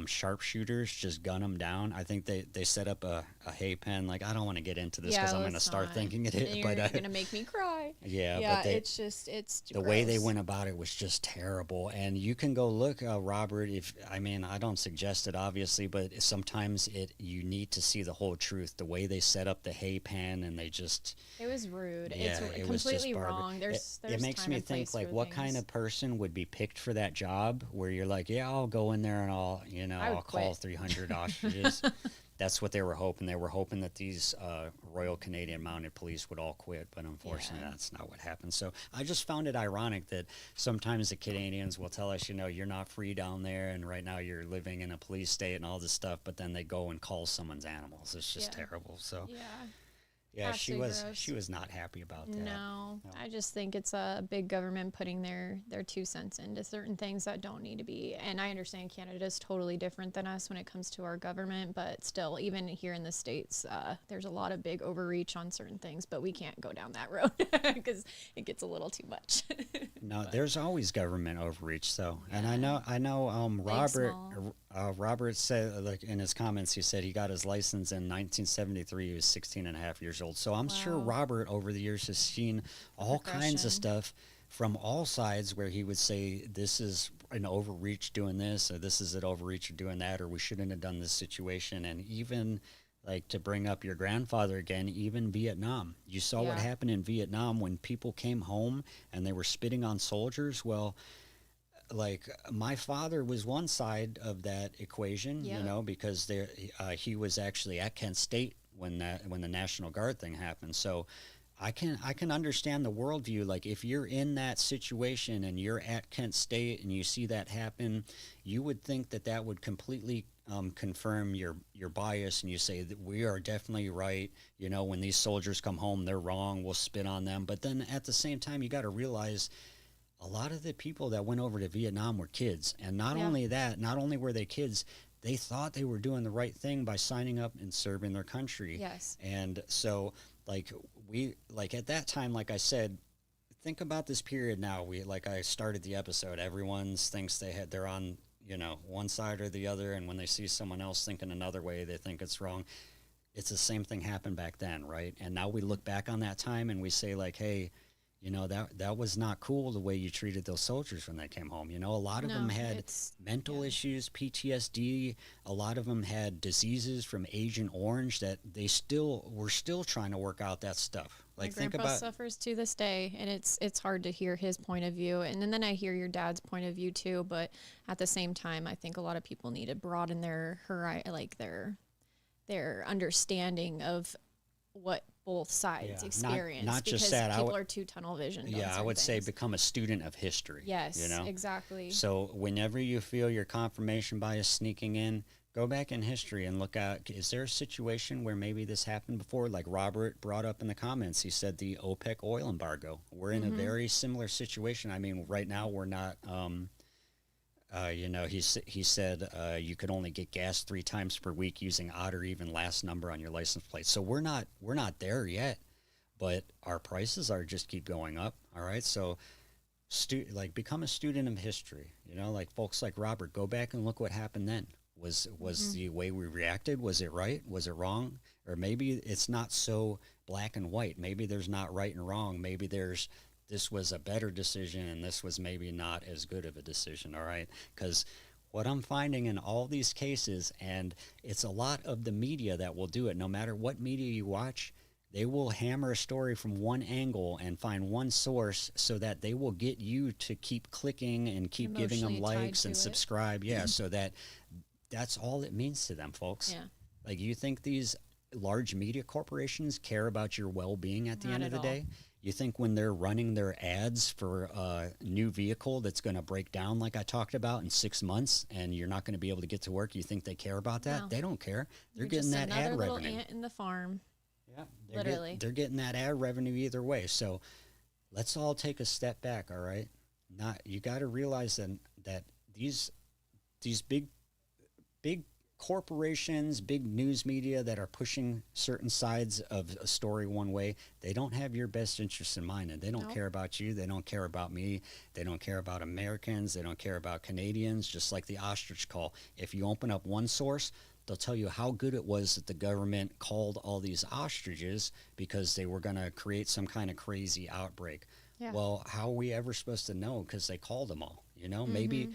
sharpshooters just gun them down. I think they set up a hay pen. Like, I don't want to get into this because I'm going to start thinking it. But you're going to make me cry. Yeah, but it's the way they went about it was just terrible. And you can go look, Robert. I don't suggest it obviously, but sometimes you need to see the whole truth. The way they set up the hay pen and it was rude. Yeah, it's completely wrong. It makes me think like what kind of person would be picked for that job where you're like, yeah, I'll go in there and I'll call 300 ostriches. That's what they were hoping. They were hoping that these Royal Canadian Mounted Police would all quit, but unfortunately that's not what happened. So I just found it ironic that sometimes the Canadians will tell us, you're not free down there and right now you're living in a police state and all this stuff, but then they go and call someone's animals. It's just terrible. So Yeah, she Absolutely was gross. she was not happy about that. No, I just think it's a big government putting their 2 cents into certain things that don't need to be. And I understand Canada is totally different than us when it comes to our government, but still, even here in the States, there's a lot of big overreach on certain things, but we can't go down that road because it gets a little too much. No, there's always government overreach, though, and Yeah. I know. Big, small. Robert said, like in his comments, he said he got his license in 1973. He was 16 and a half years old. So I'm sure Wow. Robert, over the years, has seen all kinds of Progression. stuff from all sides, where he would say this is an overreach doing this, or this is an overreach of doing that, or we shouldn't have done this situation, and even. Like, to bring up your grandfather again, even Vietnam. You saw what Yeah. happened in Vietnam when people came home and they were spitting on soldiers. Well, like, my father was one side of that equation, Yep. you know, because he was actually at Kent State when the National Guard thing happened. So I can understand the worldview. Like, if you're in that situation and you're at Kent State and you see that happen, you would think that would completely confirm your bias, and you say that we are definitely right. You know, when these soldiers come home, they're wrong. We'll spit on them. But then at the same time, you got to realize a lot of the people that went over to Vietnam were kids, and not Yeah. only that, not only were they kids, they thought they were doing the right thing by signing up and serving their country. Yes. And so, like, at that time, like I said, think about this period now. Like I started the episode, everyone thinks they're on, you know, one side or the other, and when they see someone else thinking another way, they think it's wrong. It's the same thing happened back then, right? And now we look back on that time and we say, like, hey, you know, that was not cool, the way you treated those soldiers when they came home. You know, a lot of them No, had it's mental yeah. issues, PTSD. A lot of them had diseases from Agent Orange that were still trying to work out that stuff. Like, My think grandpa about, suffers to this day, and it's hard to hear his point of view, and then I hear your dad's point of view too. But at the same time, I think a lot of people need to broaden their understanding of what both sides Yeah, experience. not just because that. people are too tunnel visioned. Yeah, on I certain would say things. become a student of history. Yes, you know, exactly. So whenever you feel your confirmation bias sneaking in, go back in history and look at, is there a situation where maybe this happened before? Like Robert brought up in the comments, he said the OPEC oil embargo. We're in a very similar situation. I mean, right now we're not, you know, he said you could only get gas 3 times per week using odd or even last number on your license plate. So we're not there yet, but our prices are just keep going up. All right. So become a student of history, you know, like folks like Robert, go back and look what happened then. Was the way we reacted, was it right? Was it wrong? Or maybe it's not so black and white. Maybe there's not right and wrong. Maybe this was a better decision and this was maybe not as good of a decision. All right. Because what I'm finding in all these cases, and it's a lot of the media that will do it, no matter what media you watch, they will hammer a story from one angle and find one source so that they will get you to keep clicking and keep giving them Emotionally tied likes to and it. subscribe. Yeah, so that's all it means to them, folks. Yeah. Like, you think these large media corporations care about your well-being at the Not end of the at all. day? You think when they're running their ads for a new vehicle that's going to break down, like I talked about, in 6 months, and you're not going to be able to get to work, you think they care about that? No. They don't care. They're You're getting just that another ad little revenue. ant in the farm. Yeah, Literally. they're getting that ad revenue either way. So let's all take a step back. All right, you got to realize that these big corporations, big news media that are pushing certain sides of a story one way, they don't have your best interests in mind, and they don't No. care about you. They don't care about me. They don't care about Americans. They don't care about Canadians. Just like the ostrich call. If you open up one source, they'll tell you how good it was that the government called all these ostriches because they were going to create some kind of crazy outbreak. Yeah. Well, how are we ever supposed to know? Because they called them all. You know, maybe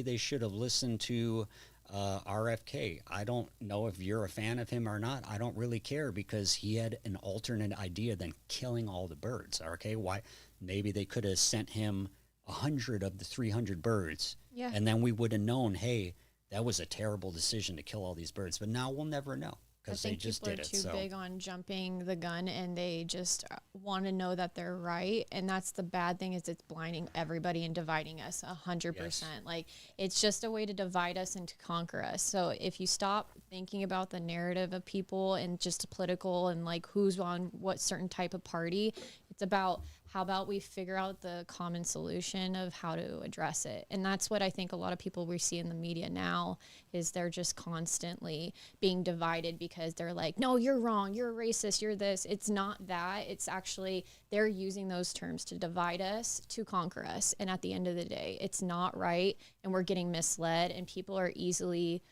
they should have listened to RFK. I don't know if you're a fan of him or not. I don't really care, because he had an alternate idea than killing all the birds. Okay, why? Maybe they could have sent him 100 of the 300 birds, Yeah. and then we would have known, hey, that was a terrible decision to kill all these birds. But now we'll never know, because they just did it. People are too big on jumping the gun, and they just want to know that they're right. And that's the bad thing, is it's blinding everybody and dividing us 100%. Yes. Like, it's just a way to divide us and to conquer us. So if you stop thinking about the narrative of people and just political and like who's on what certain type of party, it's about how about we figure out the common solution of how to address it. And that's what I think a lot of people we see in the media now is they're just constantly being divided because they're like, no, you're wrong, you're racist, you're this. It's not that. It's actually they're using those terms to divide us, to conquer us. And at the end of the day, it's not right. And we're getting misled, and people are easily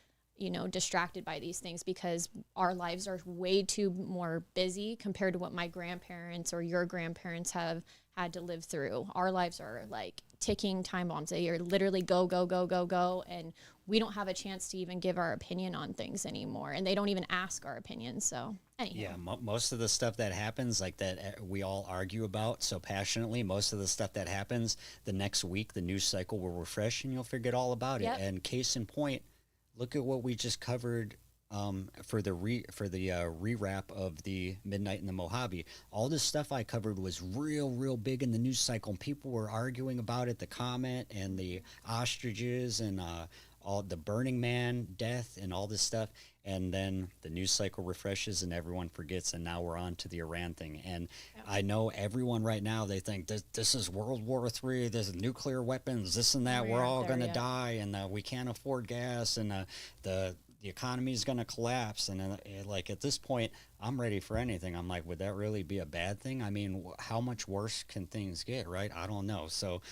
distracted by these things because our lives are way too more busy compared to what my grandparents or your grandparents have had to live through. Our lives are like ticking time bombs. They are literally go, go, go, go, go. And we don't have a chance to even give our opinion on things anymore. And they don't even ask our opinions. So anyhow. Yeah, most of the stuff that happens, like that we all argue about so passionately, most of the stuff that happens the next week, the news cycle will refresh and you'll forget all about it. And case in point, look at what we just covered for the rewrap of the Midnight in the Mojave. All this stuff I covered was real big in the news cycle, and people were arguing about it. The comet and the ostriches and all the Burning Man death and all this stuff. And then the news cycle refreshes and everyone forgets, and now we're on to the Iran thing. And I know everyone right now, they think this is World War III, there's nuclear weapons, this and that, we're all going to die, and we can't afford gas, and the economy is going to collapse. And like at this point, I'm ready for anything. I'm like, would that really be a bad thing? I mean, how much worse can things get, right? I don't know. So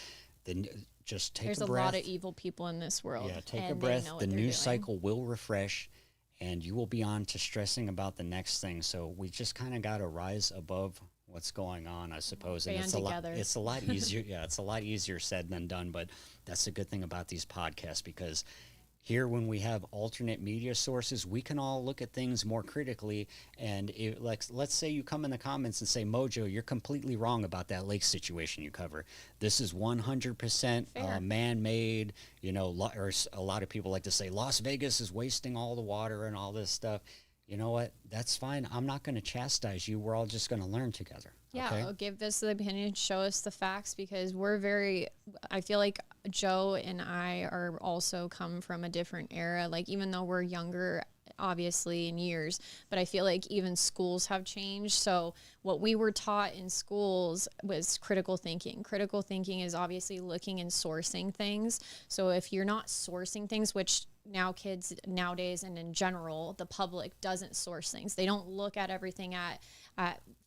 just take a breath. There's a lot of evil people in this world. Yeah, take a breath. The news cycle will refresh, and you will be on to stressing about the next thing. So we just kind of got to rise above what's going on, I suppose. And it's a lot easier. Yeah, it's a lot easier said than done. But that's the good thing about these podcasts, because here, when we have alternate media sources, we can all look at things more critically. And let's say you come in the comments and say, Mojo, you're completely wrong about that lake situation you cover. This is 100% man-made, or a lot of people like to say Las Vegas is wasting all the water and all this stuff. You know what? That's fine. I'm not going to chastise you. We're all just going to learn together. Yeah, okay? Give us the opinion, show us the facts, because I feel like Joe and I are also come from a different era. Like, even though we're younger, obviously, in years, but I feel like even schools have changed. So what we were taught in schools was critical thinking. Critical thinking is obviously looking and sourcing things. So if you're not sourcing things, which now kids nowadays and in general, the public doesn't source things. They don't look at everything at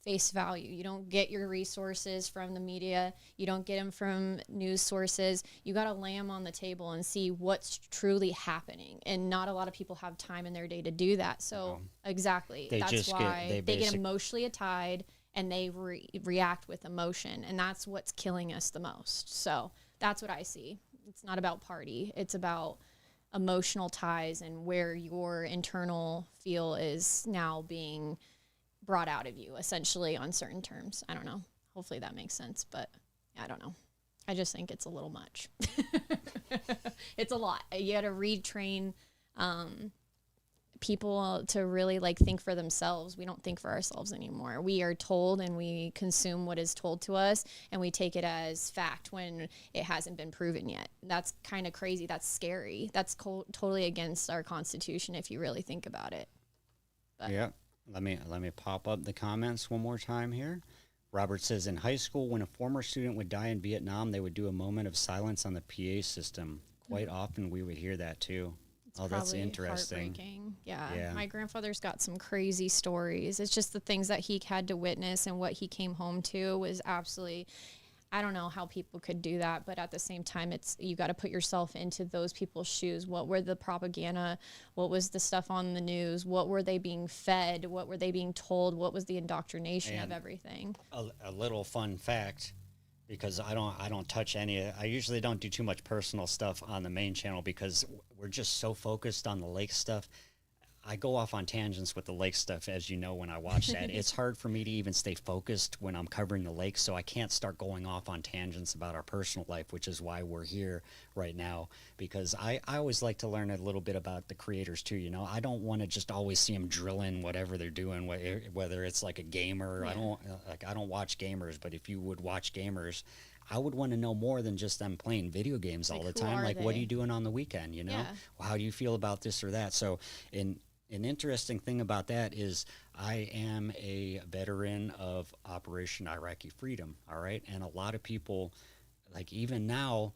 face value. You don't get your resources from the media. You don't get them from news sources. You got to lay them on the table and see what's truly happening. And not a lot of people have time in their day to do that. So exactly, that's why they get emotionally tied, and they react with emotion. And that's what's killing us the most. So that's what I see. It's not about party. It's about emotional ties and where your internal feel is now being brought out of you, essentially, on certain terms. I don't know. Hopefully that makes sense, but I don't know. I just think it's a little much. It's a lot. You got to retrain people to really think for themselves. We don't think for ourselves anymore. We are told, and we consume what is told to us, and we take it as fact when it hasn't been proven yet. That's kind of crazy. That's scary. That's totally against our Constitution if you really think about it. But. Yeah. Let me pop up the comments one more time here. Robert says, in high school, when a former student would die in Vietnam, they would do a moment of silence on the PA system. Quite often we would hear that too. That's interesting. Yeah. My grandfather's got some crazy stories. It's just the things that he had to witness and what he came home to was absolutely, I don't know how people could do that, but at the same time, you got to put yourself into those people's shoes. What were the propaganda? What was the stuff on the news? What were they being fed? What were they being told? What was the indoctrination of everything? A little fun fact, because I don't touch I usually don't do too much personal stuff on the main channel because we're just so focused on the lake stuff. I go off on tangents with the lake stuff, as you know, when I watch that. It's hard for me to even stay focused when I'm covering the lake, so I can't start going off on tangents about our personal life, which is why we're here right now, because I always like to learn a little bit about the creators too, you know. I don't want to just always see them drilling whatever they're doing, whether it's like a gamer. Yeah. I don't watch gamers, but if you would watch gamers, I would want to know more than just them playing video games all the time. Like, what are you doing on the weekend, you know? Yeah. Well, how do you feel about this or that? So an interesting thing about that is I am a veteran of Operation Iraqi Freedom, all right? And a lot of people, like even now,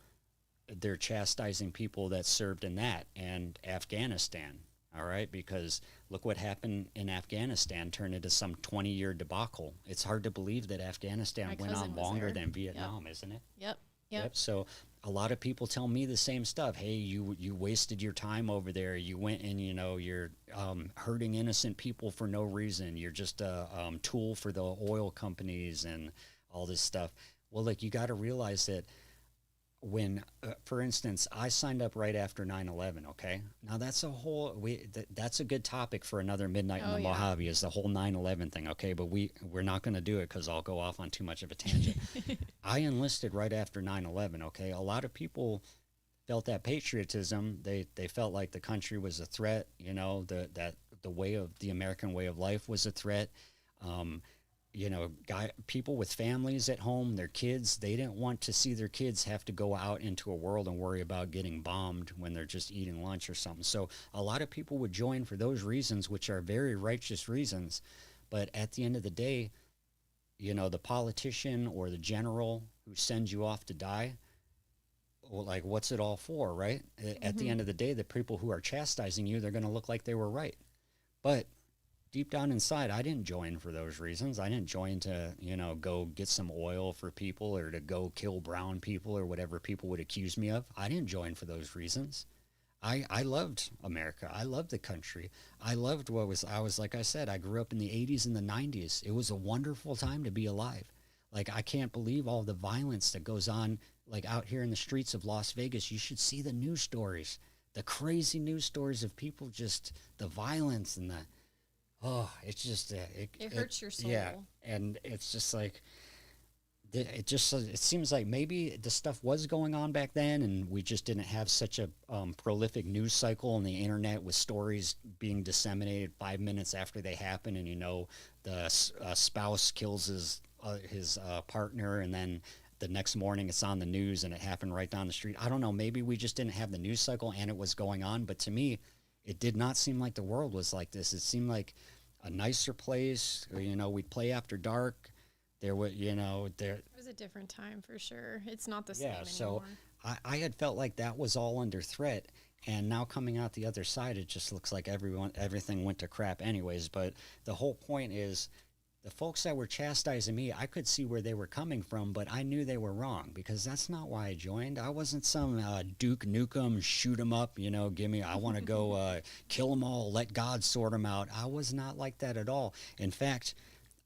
they're chastising people that served in that and Afghanistan, all right? Because look what happened in Afghanistan, turned into some 20-year debacle. It's hard to believe that Afghanistan went on longer than Vietnam, isn't it? Yep. So a lot of people tell me the same stuff. Hey, you wasted your time over there. You went and, you know, you're hurting innocent people for no reason. You're just a tool for the oil companies and all this stuff. Well, like, you got to realize that when, for instance, I signed up right after 9/11, okay? Now, that's that's a good topic for another Midnight in the Mojave, is the whole 9/11 thing, okay? But we're not going to do it because I'll go off on too much of a tangent. I enlisted right after 9/11, okay? A lot of people felt that patriotism. They felt like the country was a threat, you know, that the American way of life was a threat. You know, people with families at home, their kids, they didn't want to see their kids have to go out into a world and worry about getting bombed when they're just eating lunch or something. So a lot of people would join for those reasons, which are very righteous reasons. But at the end of the day, you know, the politician or the general who sends you off to die, well, like, what's it all for, right? At the end of the day, the people who are chastising you, they're going to look like they were right. But deep down inside, I didn't join for those reasons. I didn't join to, you know, go get some oil for people or to go kill brown people or whatever people would accuse me of. I didn't join for those reasons. I loved America. I loved the country. I loved like I said, I grew up in the 80s and the 90s. It was a wonderful time to be alive. Like, I can't believe all the violence that goes on, like, out here in the streets of Las Vegas. You should see the news stories, the crazy news stories of people, just the violence and it's just it hurts your soul. Yeah, and it's just like it seems like maybe the stuff was going on back then, and we just didn't have such a prolific news cycle on the internet with stories being disseminated 5 minutes after they happen, and, you know, the spouse kills his partner, and then the next morning it's on the news and it happened right down the street. I don't know. Maybe we just didn't have the news cycle and it was going on, but to me, it did not seem like the world was like this. It seemed like a nicer place. You know, we'd play after dark. There was, you know, It was a different time for sure. It's not the same anymore. So I had felt like that was all under threat. And now coming out the other side, it just looks like everything went to crap anyways. But the whole point is, the folks that were chastising me, I could see where they were coming from, but I knew they were wrong, because that's not why I joined. I wasn't some Duke Nukem, shoot 'em up, you know, I want to go kill them all, let God sort them out. I was not like that at all. In fact,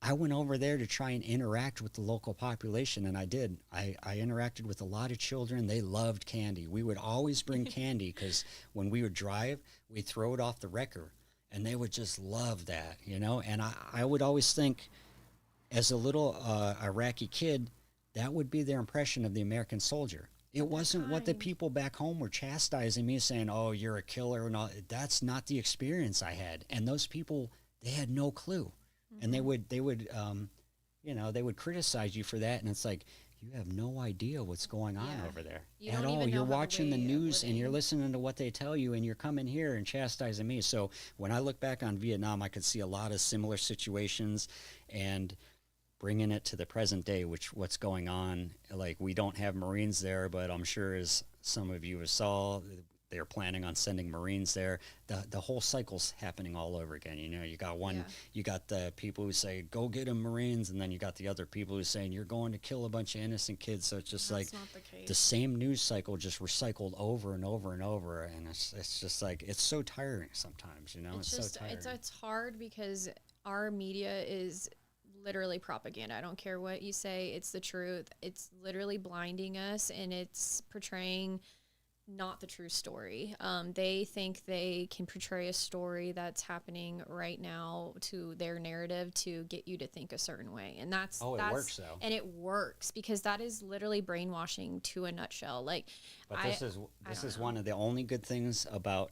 I went over there to try and interact with the local population, and I did. I interacted with a lot of children. They loved candy. We would always bring candy, because when we would drive, we'd throw it off the wrecker. And they would just love that, you know? And I would always think, as a little Iraqi kid, that would be their impression of the American soldier. It wasn't what the people back home were chastising me, saying, oh, you're a killer and all. That's not the experience I had. And those people, they had no clue. Mm-hmm. And they would you know, they would criticize you for that. And it's like, you have no idea what's going on over there at all. You're watching the news and you're listening to what they tell you, and you're coming here and chastising me. So when I look back on Vietnam, I could see a lot of similar situations, and bringing it to the present day, what's going on. Like, we don't have Marines there, but I'm sure, as some of you have saw, they're planning on sending Marines there. The whole cycle's happening all over again. You know, you got you got the people who say, go get them Marines, and then you got the other people who are saying, you're going to kill a bunch of innocent kids. So it's just like the same news cycle just recycled over and over and over, and it's just like, it's so tiring sometimes, you know. It's just so tiring. It's hard, because our media is literally propaganda. I don't care what you say, it's the truth. It's literally blinding us, and it's portraying not the true story. They think they can portray a story that's happening right now to their narrative to get you to think a certain way. And that's, it works though. And it works because that is literally brainwashing to a nutshell. Like, but this is one of the only good things about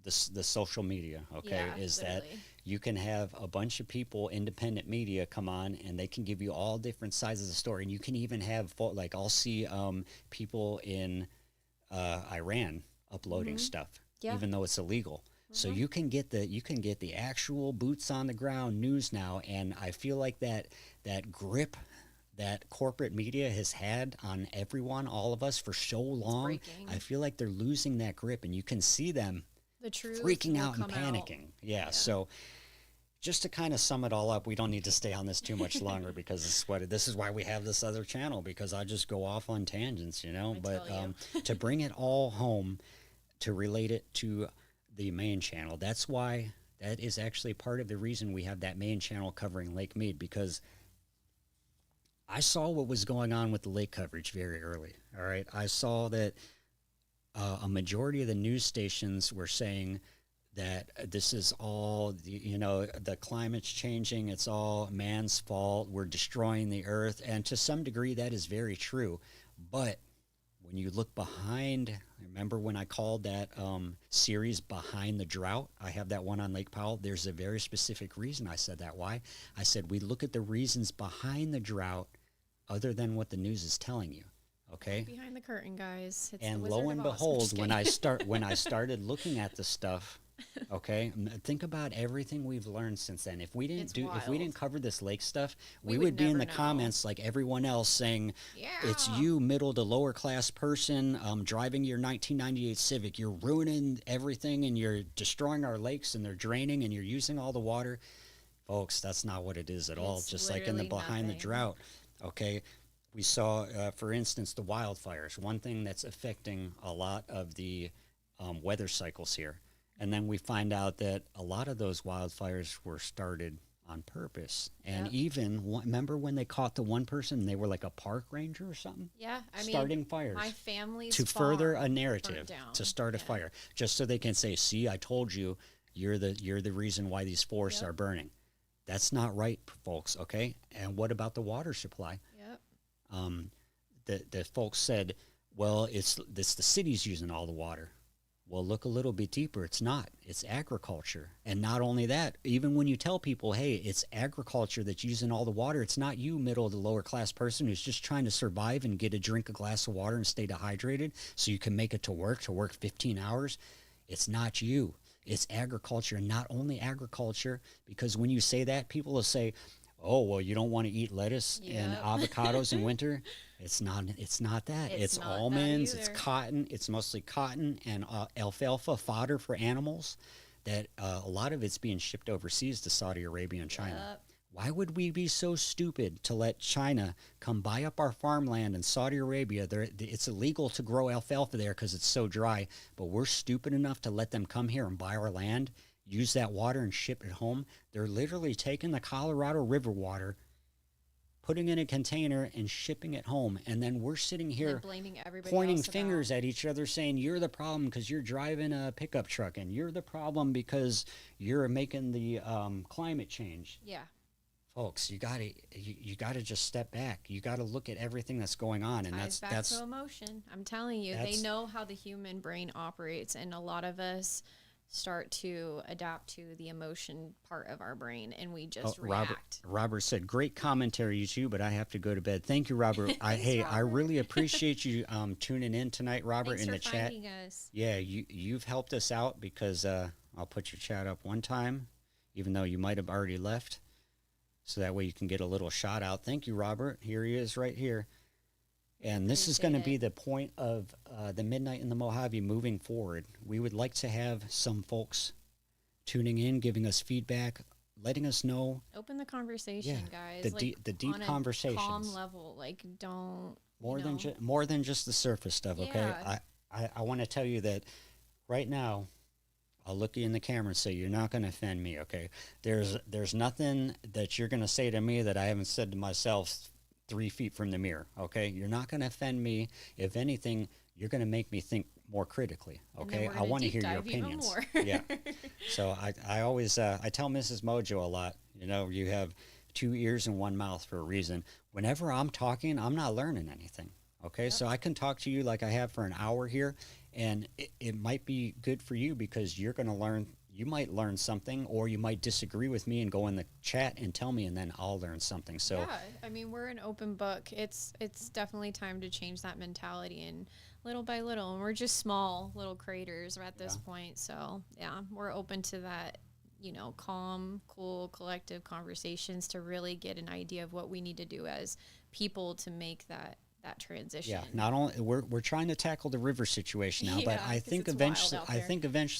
the social media, okay, is literally that you can have a bunch of people, independent media, come on, and they can give you all different sides of the story. And you can even have, like, I'll see people in Iran uploading stuff, even though it's illegal. So you can get the actual boots on the ground news now, and I feel like that grip that corporate media has had on everyone, all of us, for so long, I feel like they're losing that grip, and you can see them the truth freaking out and panicking. Yeah. So just to kind of sum it all up, we don't need to stay on this too much longer because this is why we have this other channel, because I just go off on tangents, you know. But to bring it all home, to relate it to the main channel, that is actually part of the reason we have that main channel covering Lake Mead, because I saw what was going on with the lake coverage very early. All right. I saw that a majority of the news stations were saying that this is all, the climate's changing. It's all man's fault. We're destroying the earth. And to some degree, that is very true. But when you look behind, remember when I called that series Behind the Drought? I have that one on Lake Powell. There's a very specific reason I said that. Why? I said we look at the reasons behind the drought other than what the news is telling you. Okay. Behind the curtain, guys. It's and lo and behold, when I started looking at the stuff, okay, think about everything we've learned since then. If we didn't cover this lake stuff, we would be in the comments like everyone else saying, it's you, middle to lower class person, driving your 1998 Civic. You're ruining everything, and you're destroying our lakes, and they're draining, and you're using all the water. Folks, that's not what it is at all. Just like in the Behind the Drought, okay. We saw, for instance, the wildfires, one thing that's affecting a lot of the weather cycles here. And then we find out that a lot of those wildfires were started on purpose. And even, remember when they caught the one person, and they were like a park ranger or something? Yeah, starting fires. My family's to further a narrative, to start a fire, just so they can say, see, I told you, you're the reason why these forests are burning. That's not right, folks, okay? And what about the water supply? The folks said, well, it's the city's using all the water. Well, look a little bit deeper. It's not. It's agriculture. And not only that, even when you tell people, hey, it's agriculture that's using all the water, it's not you, middle to lower class person, who's just trying to survive and get a drink a glass of water and stay dehydrated so you can make it to work 15 hours. It's not you. It's agriculture. And not only agriculture, because when you say that, people will say, oh, well, you don't want to eat lettuce and avocados in winter. It's not that. It's almonds, it's cotton. It's mostly cotton and alfalfa fodder for animals. That a lot of it's being shipped overseas to Saudi Arabia and China. Why would we be so stupid to let China come buy up our farmland in Saudi Arabia? It's illegal to grow alfalfa there because it's so dry, but we're stupid enough to let them come here and buy our land, use that water, and ship it home. They're literally taking the Colorado River water, putting it in a container, and shipping it home. And then we're sitting here blaming everybody, pointing fingers at each other, saying, you're the problem because you're driving a pickup truck, and you're the problem because you're making the climate change. Yeah. Folks, you gotta just step back. You gotta look at everything that's going on, and that's to emotion. I'm telling you, they know how the human brain operates, and a lot of us start to adapt to the emotion part of our brain, and we just react. Robert said, great commentary, you two, but I have to go to bed. Thank you, Robert. Robert. I really appreciate you tuning in tonight, Robert. Thanks in the for chat. finding us. Yeah, you've helped us out because I'll put your chat up one time, even though you might have already left, so that way you can get a little shout out. Thank you, Robert. Here he is right here. And this is going to be the point of the Midnight in the Mojave moving forward. We would like to have some folks tuning in, giving us feedback, letting us know. Open the conversation, guys. The deep conversations. On a calm level. Like, don't... More than just the surface stuff, okay? I want to tell you that right now, I'll look you in the camera and say, you're not going to offend me, okay? There's nothing that you're going to say to me that I haven't said to myself 3 feet from the mirror, okay? You're not going to offend me. If anything, you're going to make me think more critically. And then Okay, we're I gonna want to deep hear your dive even opinions. more. Yeah. So I always I tell Mrs. Mojo a lot. You know, you have two ears and one mouth for a reason. Whenever I'm talking, I'm not learning anything. Okay, Yep. so I can talk to you like I have for an hour here, and it might be good for you because you're going to learn. You might learn something, or you might disagree with me and go in the chat and tell me, and then I'll learn something. So Yeah, I mean, we're an open book. It's definitely time to change that mentality, and little by little, and we're just small little creators at this point. So yeah, we're open to that, calm, cool, collective conversations to really get an idea of what we need to do as people to make that transition. yeah, not only we're trying to tackle the river situation now, but Yeah, I 'cause think it's wild eventually, out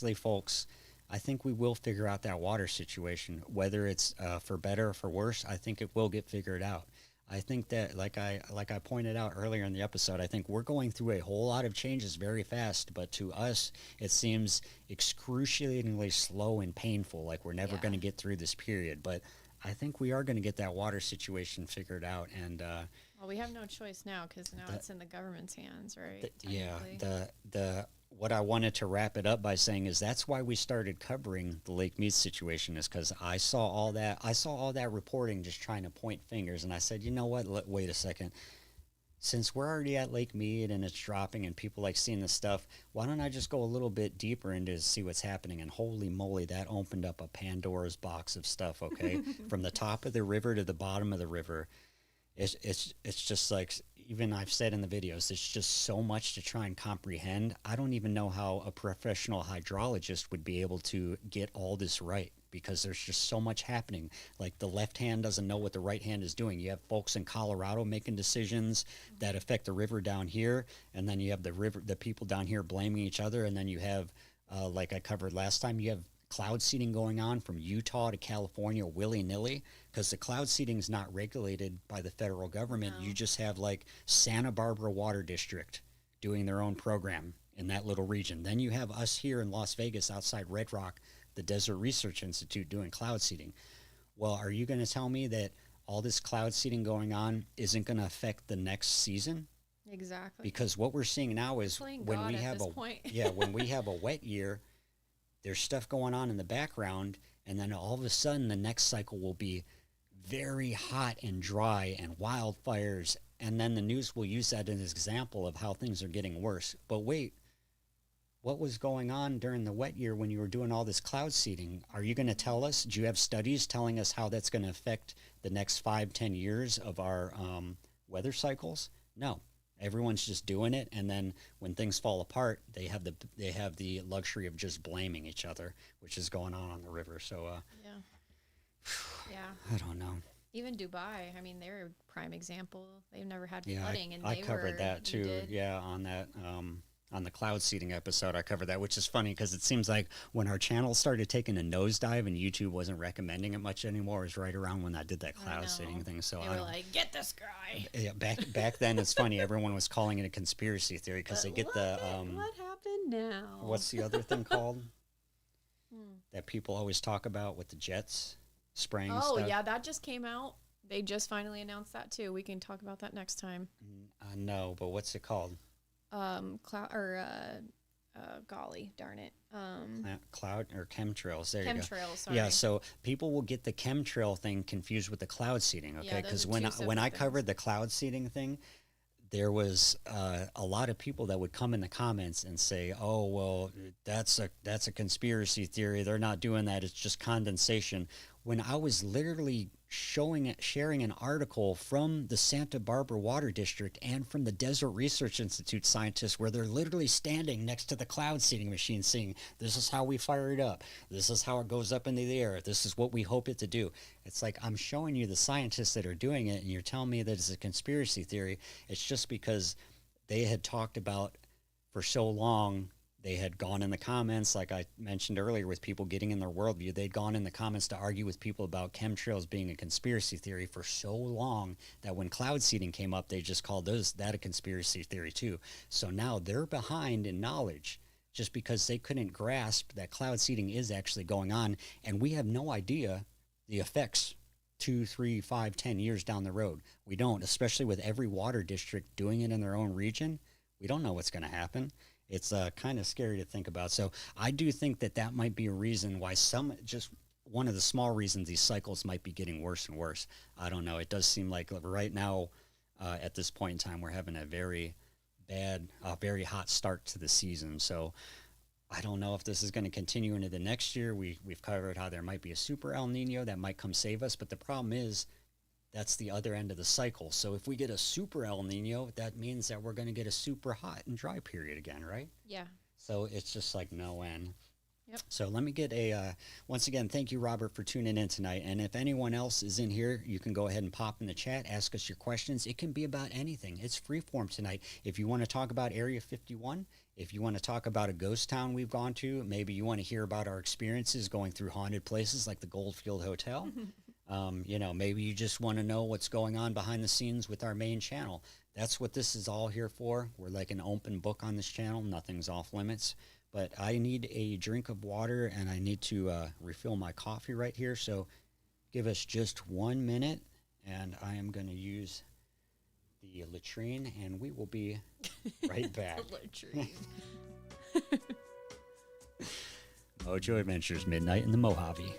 there. folks, I think we will figure out that water situation, whether it's for better or for worse. I think it will get figured out. I think that, like I pointed out earlier in the episode, I think we're going through a whole lot of changes very fast, but to us, it seems excruciatingly slow and painful. Like we're never Yeah. going to get through this period, but I think we are going to get that water situation figured out, and Well, we have no choice now because now it's in the government's hands, right? yeah, Technically. the what I wanted to wrap it up by saying is that's why we started covering the Lake Mead situation, is because I saw all that reporting just trying to point fingers, and I said, you know what? Wait a second. Since we're already at Lake Mead and it's dropping and people like seeing this stuff, why don't I just go a little bit deeper into see what's happening? And holy moly, that opened up a Pandora's box of stuff. Okay, from the top of the river to the bottom of the river. It's just like, even I've said in the videos, it's just so much to try and comprehend. I don't even know how a professional hydrologist would be able to get all this right, because there's just so much happening. Like the left hand doesn't know what the right hand is doing. You have folks in Colorado making decisions that affect the river down here, and then you have the people down here blaming each other, and then you have, like I covered last time, you have cloud seeding going on from Utah to California willy-nilly, because the cloud seeding is not regulated by the federal government. No. You just have like Santa Barbara Water District doing their own program in that little region. Then you have us here in Las Vegas outside Red Rock, the Desert Research Institute, doing cloud seeding. Well, are you going to tell me that all this cloud seeding going on isn't going to affect the next season? Exactly. Because what we're seeing now is Playing when God we at have this a point. yeah, when we have a wet year, there's stuff going on in the background, and then all of a sudden the next cycle will be very hot and dry and wildfires, and then the news will use that as an example of how things are getting worse. But wait, what was going on during the wet year when you were doing all this cloud seeding? Are you going to tell us? Do you have studies telling us how that's going to affect the next 5-10 years of our weather cycles? No. Everyone's just doing it, and then when things fall apart, they have the luxury of just blaming each other, which is going on the river. So Yeah. I don't know. Even Dubai, I mean, they're a prime example. They've never had Yeah, flooding, and I they covered were, that you too. did? Yeah, on the cloud seeding episode, I covered that, which is funny because it seems like when our channel started taking a nosedive and YouTube wasn't recommending it much anymore, it was right around when I did that I cloud know. seeding thing. So They I were don't. like, get this guy. Yeah, back then it's funny. Everyone was calling it a conspiracy theory because they But get look the at what happened now? what's the other thing called Hmm. that people always talk about with the jets spraying Oh, stuff? yeah, that just came out. They just finally announced that too. We can talk about that next time. No, but what's it called? Golly, darn it. Cloud or chemtrails? There you go. Chemtrails, sorry. Yeah, so people will get the chemtrail thing confused with the cloud seeding, okay? Yeah, those Because are when two when separate I things. covered the cloud seeding thing, there was a lot of people that would come in the comments and say, "Oh, well, that's a conspiracy theory. They're not doing that. It's just condensation." When I was literally sharing an article from the Santa Barbara Water District and from the Desert Research Institute scientists, where they're literally standing next to the cloud seeding machine saying, "This is how we fire it up. This is how it goes up into the air. This is what we hope it to do." It's like, I'm showing you the scientists that are doing it, and you're telling me that it's a conspiracy theory. It's just because they had talked about for so long. They had gone in the comments, like I mentioned earlier, with people getting in their worldview. They'd gone in the comments to argue with people about chemtrails being a conspiracy theory for so long that when cloud seeding came up, they just called that a conspiracy theory too. So now they're behind in knowledge just because they couldn't grasp that cloud seeding is actually going on. And we have no idea the effects 2, 3, 5, 10 years down the road. We don't, especially with every water district doing it in their own region. We don't know what's going to happen. It's kind of scary to think about. So I do think that that might be a reason why just one of the small reasons these cycles might be getting worse and worse. I don't know. It does seem like right now, at this point in time, we're having a very very hot start to the season. So I don't know if this is going to continue into the next year. We've covered how there might be a super El Nino that might come save us, but the problem is that's the other end of the cycle. So if we get a super El Nino, that means that we're going to get a super hot and dry period again, right? Yeah. So it's just like no end. Yep. So let me get once again, thank you, Robert, for tuning in tonight. And if anyone else is in here, you can go ahead and pop in the chat, ask us your questions. It can be about anything. It's Freeform tonight. If you want to talk about Area 51, if you want to talk about a ghost town we've gone to, maybe you want to hear about our experiences going through haunted places like the Goldfield Hotel. Maybe you just want to know what's going on behind the scenes with our main channel. That's what this is all here for. We're like an open book on this channel. Nothing's off limits. But I need a drink of water, and I need to refill my coffee right here. So give us just 1 minute, and I am going to use the latrine, and we will be right back. The latrine. Mojo Adventures, Midnight in the Mojave.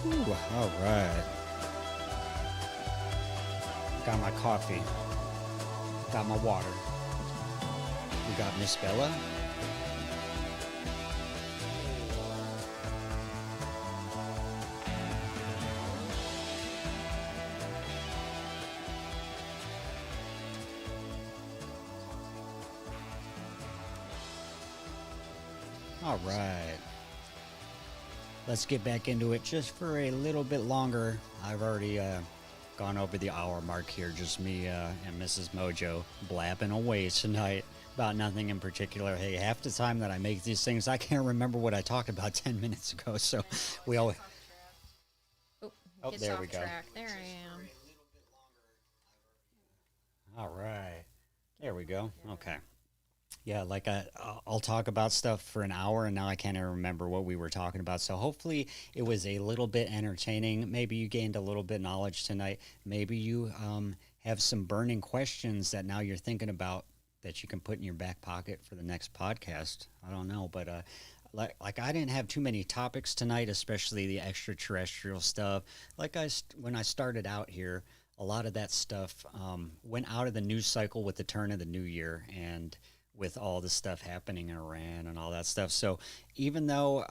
Ooh, all right. Got my coffee. Got my water. We got Miss Bella. All right. Let's get back into it just for a little bit longer. I've already gone over the hour mark here, just me and Mrs. Mojo blabbing away tonight about nothing in particular. Hey, half the time that I make these things, I can't remember what I talked about 10 minutes ago, so we always... Oh, there we go. Track. There I am. All right. There we go. Okay. Yeah, like I'll talk about stuff for an hour, and now I can't even remember what we were talking about. So hopefully it was a little bit entertaining. Maybe you gained a little bit of knowledge tonight. Maybe you have some burning questions that now you're thinking about that you can put in your back pocket for the next podcast. I don't know, but like I didn't have too many topics tonight, especially the extraterrestrial stuff. When I started out here, a lot of that stuff went out of the news cycle with the turn of the new year and with all the stuff happening in Iran and all that stuff. So even though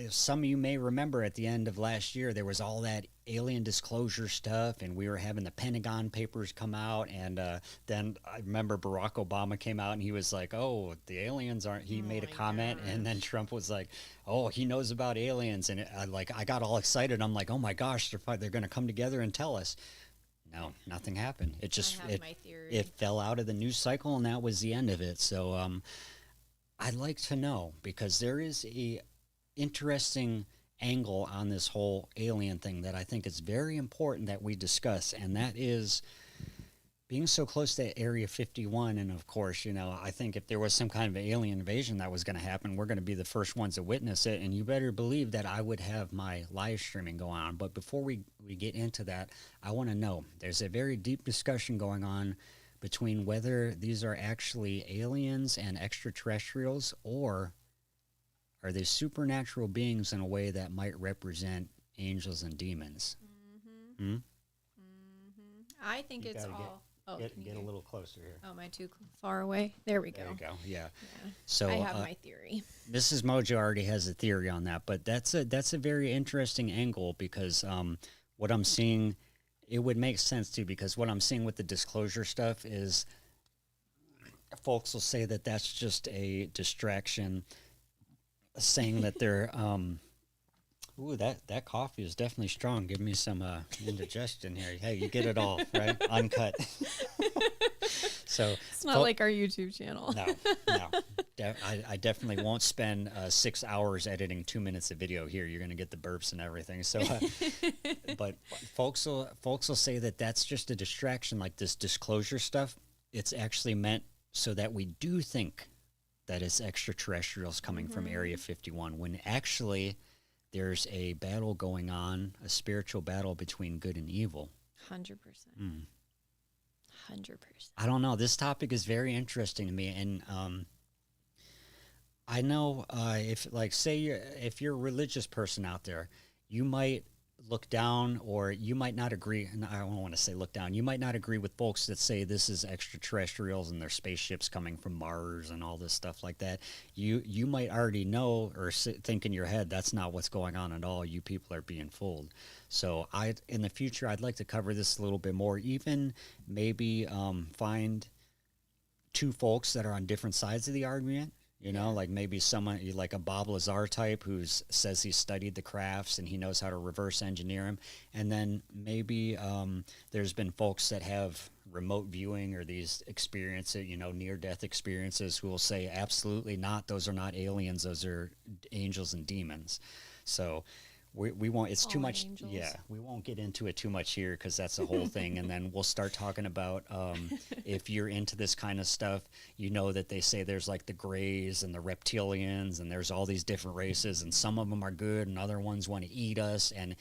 some of you may remember at the end of last year, there was all that alien disclosure stuff and we were having the Pentagon Papers come out. And then I remember Barack Obama came out and he was like, oh, the aliens aren't, he made a comment. And then Trump was like, oh, he knows about aliens. And I got all excited. I'm like, oh my gosh, they're going to come together and tell us. No, nothing happened. It just it fell out of the news cycle, and that was the end of it. So I'd like to know, because there is a interesting angle on this whole alien thing that I think is very important that we discuss, and that is being so close to Area 51. And of course, I think if there was some kind of alien invasion that was going to happen, we're going to be the first ones to witness it. And you better believe that I would have my live streaming go on. But before we get into that, I want to know, there's a very deep discussion going on between whether these are actually aliens and extraterrestrials, or are they supernatural beings in a way that might represent angels and demons? Mm-hmm. I think it's all... Get a little closer here. Oh, am I too far away? There we go. There you go. Yeah. So I have my theory. Mrs. Mojo already has a theory on that, but that's a very interesting angle, because what I'm seeing, it would make sense too, because what I'm seeing with the disclosure stuff is folks will say that that's just a distraction, saying that they're ooh, that coffee is definitely strong. Give me some indigestion here. Hey, you get it all, right? Uncut. So it's not like our YouTube channel. No. I definitely won't spend 6 hours editing 2 minutes of video here. You're going to get the burps and everything. So, but folks will say that that's just a distraction, like this disclosure stuff. It's actually meant so that we do think that it's extraterrestrials coming from Area 51, when actually there's a battle going on, a spiritual battle between good and evil. 100%. 100%. I don't know. This topic is very interesting to me. And I know if you're a religious person out there, you might look down, or you might not agree. And I don't want to say look down. You might not agree with folks that say this is extraterrestrials and their spaceships coming from Mars and all this stuff like that. You might already know or think in your head that's not what's going on at all. You people are being fooled. So in the future, I'd like to cover this a little bit more. Even maybe find two folks that are on different sides of the argument. Like maybe someone like a Bob Lazar type who says he studied the crafts and he knows how to reverse engineer them. And then maybe there's been folks that have remote viewing or these experiences, near-death experiences, who will say, absolutely not. Those are not aliens. Those are angels and demons. So we won't, it's too much. Angels. Yeah, we won't get into it too much here, because that's a whole thing. And then we'll start talking about if you're into this kind of stuff, that they say there's like the Greys and the reptilians, and there's all these different races, and some of them are good and other ones want to eat us. And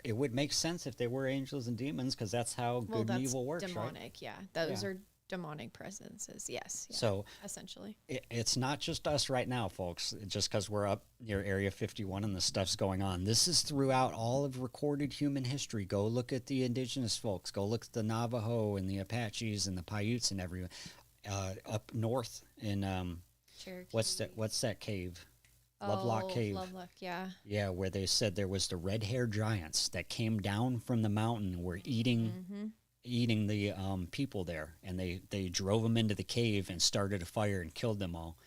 it would make sense if they were angels and demons, because that's how good and evil works, demonic, right? Yeah, those are demonic presences. Yes. Yeah, so essentially, it's not just us right now, folks, just because we're up near Area 51 and the stuff's going on. This is throughout all of recorded human history. Go look at the indigenous folks. Go look at the Navajo and the Apaches and the Paiutes and everyone up north in Cherokee. What's that cave? Lovelock Cave. Lovelock, yeah. Yeah, where they said there was the red-haired giants that came down from the mountain and were eating the people there, and they drove them into the cave and started a fire and killed them all.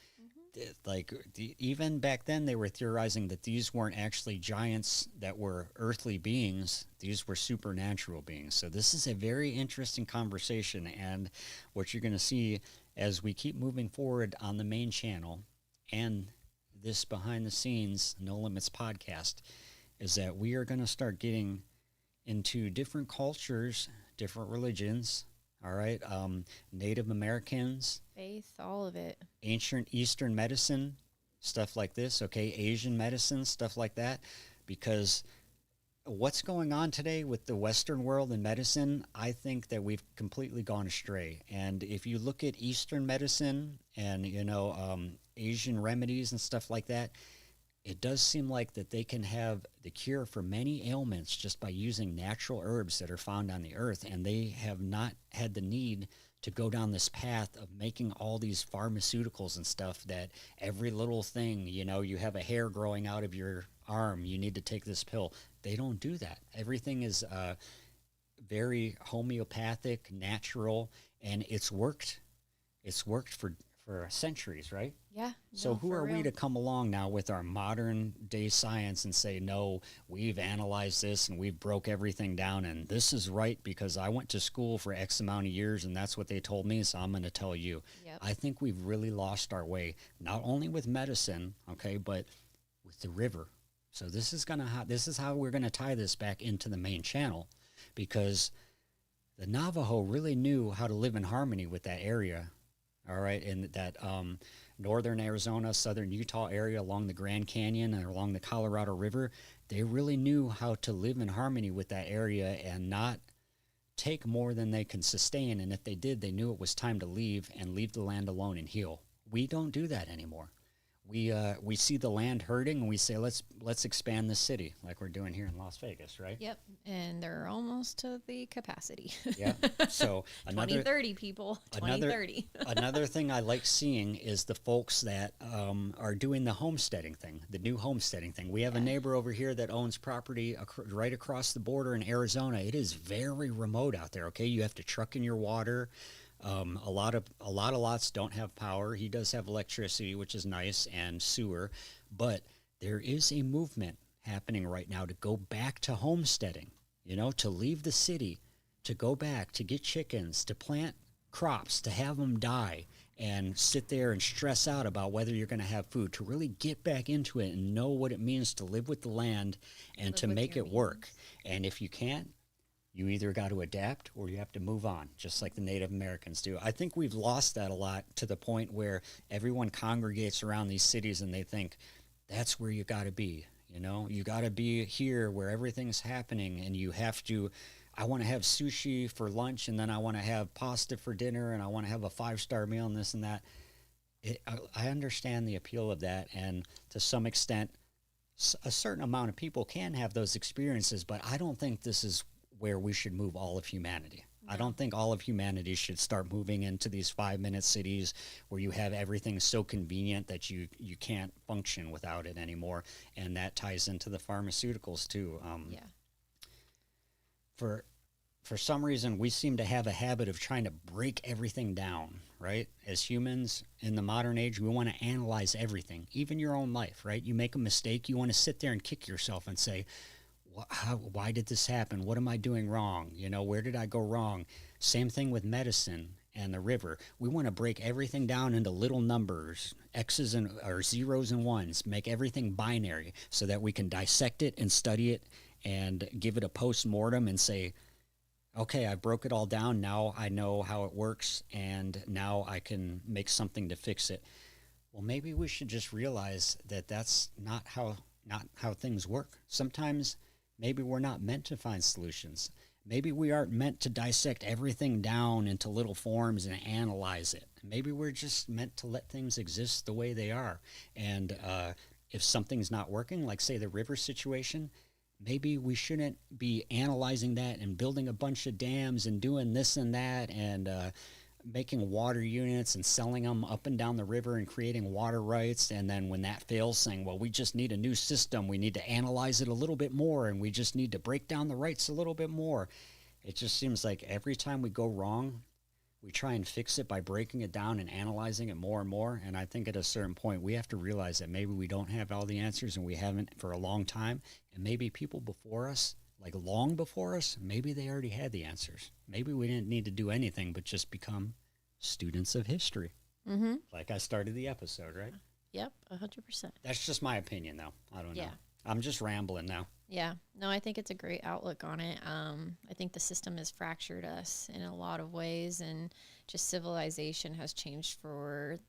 Even back then they were theorizing that these weren't actually giants that were earthly beings. These were supernatural beings. So this is a very interesting conversation, and what you're going to see as we keep moving forward on the main channel and this behind the scenes No Limits podcast is that we are going to start getting into different cultures, different religions, all right, Native Americans, faith, all of it, ancient Eastern medicine, stuff like this, okay, Asian medicine, stuff like that, because what's going on today with the Western world and medicine, I think that we've completely gone astray. And if you look at Eastern medicine and, Asian remedies and stuff like that, it does seem like that they can have the cure for many ailments just by using natural herbs that are found on the earth, and they have not had the need to go down this path of making all these pharmaceuticals and stuff that every little thing, you know, you have a hair growing out of your arm, you need to take this pill. They don't do that. Everything is very homeopathic, natural, and it's worked. It's worked for centuries, right? Yeah. So no, who for are we real. to come along now with our modern day science and say, no, we've analyzed this and we've broke everything down and this is right because I went to school for X amount of years and that's what they told me, so I'm going to tell you. Yep. I think we've really lost our way, not only with medicine, okay, but with the river. So this is how we're going to tie this back into the main channel, because the Navajo really knew how to live in harmony with that area. All right, in that northern Arizona, southern Utah area along the Grand Canyon and along the Colorado River, they really knew how to live in harmony with that area and not take more than they can sustain. And if they did, they knew it was time to leave and leave the land alone and heal. We don't do that anymore. We see the land hurting and we say, let's expand the city like we're doing here in Las Vegas, right? Yep. And they're almost to the capacity. Yeah. So 2030 people, 2030. Another thing I like seeing is the folks that are doing the homesteading thing, the new homesteading thing. We have a neighbor over here that owns property right across the border in Arizona. It is very remote out there. Okay, you have to truck in your water. A lot of lots don't have power. He does have electricity, which is nice, and sewer, but there is a movement happening right now to go back to homesteading, you know, to leave the city, to go back, to get chickens, to plant crops, to have them die and sit there and stress out about whether you're going to have food, to really get back into it and know what it means to live with the land and to make it work. And if you can't, you either got to adapt or you have to move on, just like the Native Americans do. I think we've lost that a lot, to the point where everyone congregates around these cities and they think that's where you got to be. You know, you got to be here where everything's happening, and you have to, I want to have sushi for lunch, and then I want to have pasta for dinner, and I want to have a 5-star meal and this and that. I understand the appeal of that, and to some extent, a certain amount of people can have those experiences, but I don't think this is where we should move all of humanity. No. I don't think all of humanity should start moving into these 5-minute cities where you have everything so convenient that you can't function without it anymore. And that ties into the pharmaceuticals too. Yeah. For some reason, we seem to have a habit of trying to break everything down, right? As humans in the modern age, we want to analyze everything, even your own life, right? You make a mistake, you want to sit there and kick yourself and say, why did this happen? What am I doing wrong? You know, where did I go wrong? Same thing with medicine and the river. We want to break everything down into little numbers, X's or zeros and ones, make everything binary so that we can dissect it and study it and give it a post-mortem and say, okay, I broke it all down. Now I know how it works, and now I can make something to fix it. Well, maybe we should just realize that that's not how things work. Sometimes maybe we're not meant to find solutions. Maybe we aren't meant to dissect everything down into little forms and analyze it. Maybe we're just meant to let things exist the way they are. And if something's not working, like say the river situation, maybe we shouldn't be analyzing that and building a bunch of dams and doing this and that and making water units and selling them up and down the river and creating water rights. And then when that fails, saying, well, we just need a new system. We need to analyze it a little bit more, and we just need to break down the rights a little bit more. It just seems like every time we go wrong, we try and fix it by breaking it down and analyzing it more and more. And I think at a certain point, we have to realize that maybe we don't have all the answers, and we haven't for a long time. And maybe people before us, like long before us, maybe they already had the answers. Maybe we didn't need to do anything but just become students of history. Mm-hmm. Like I started the episode, right? Yep, 100%. That's just my opinion, though. I don't know. Yeah. I'm just rambling now. Yeah. No, I think it's a great outlook on it. I think the system has fractured us in a lot of ways, and just civilization has changed for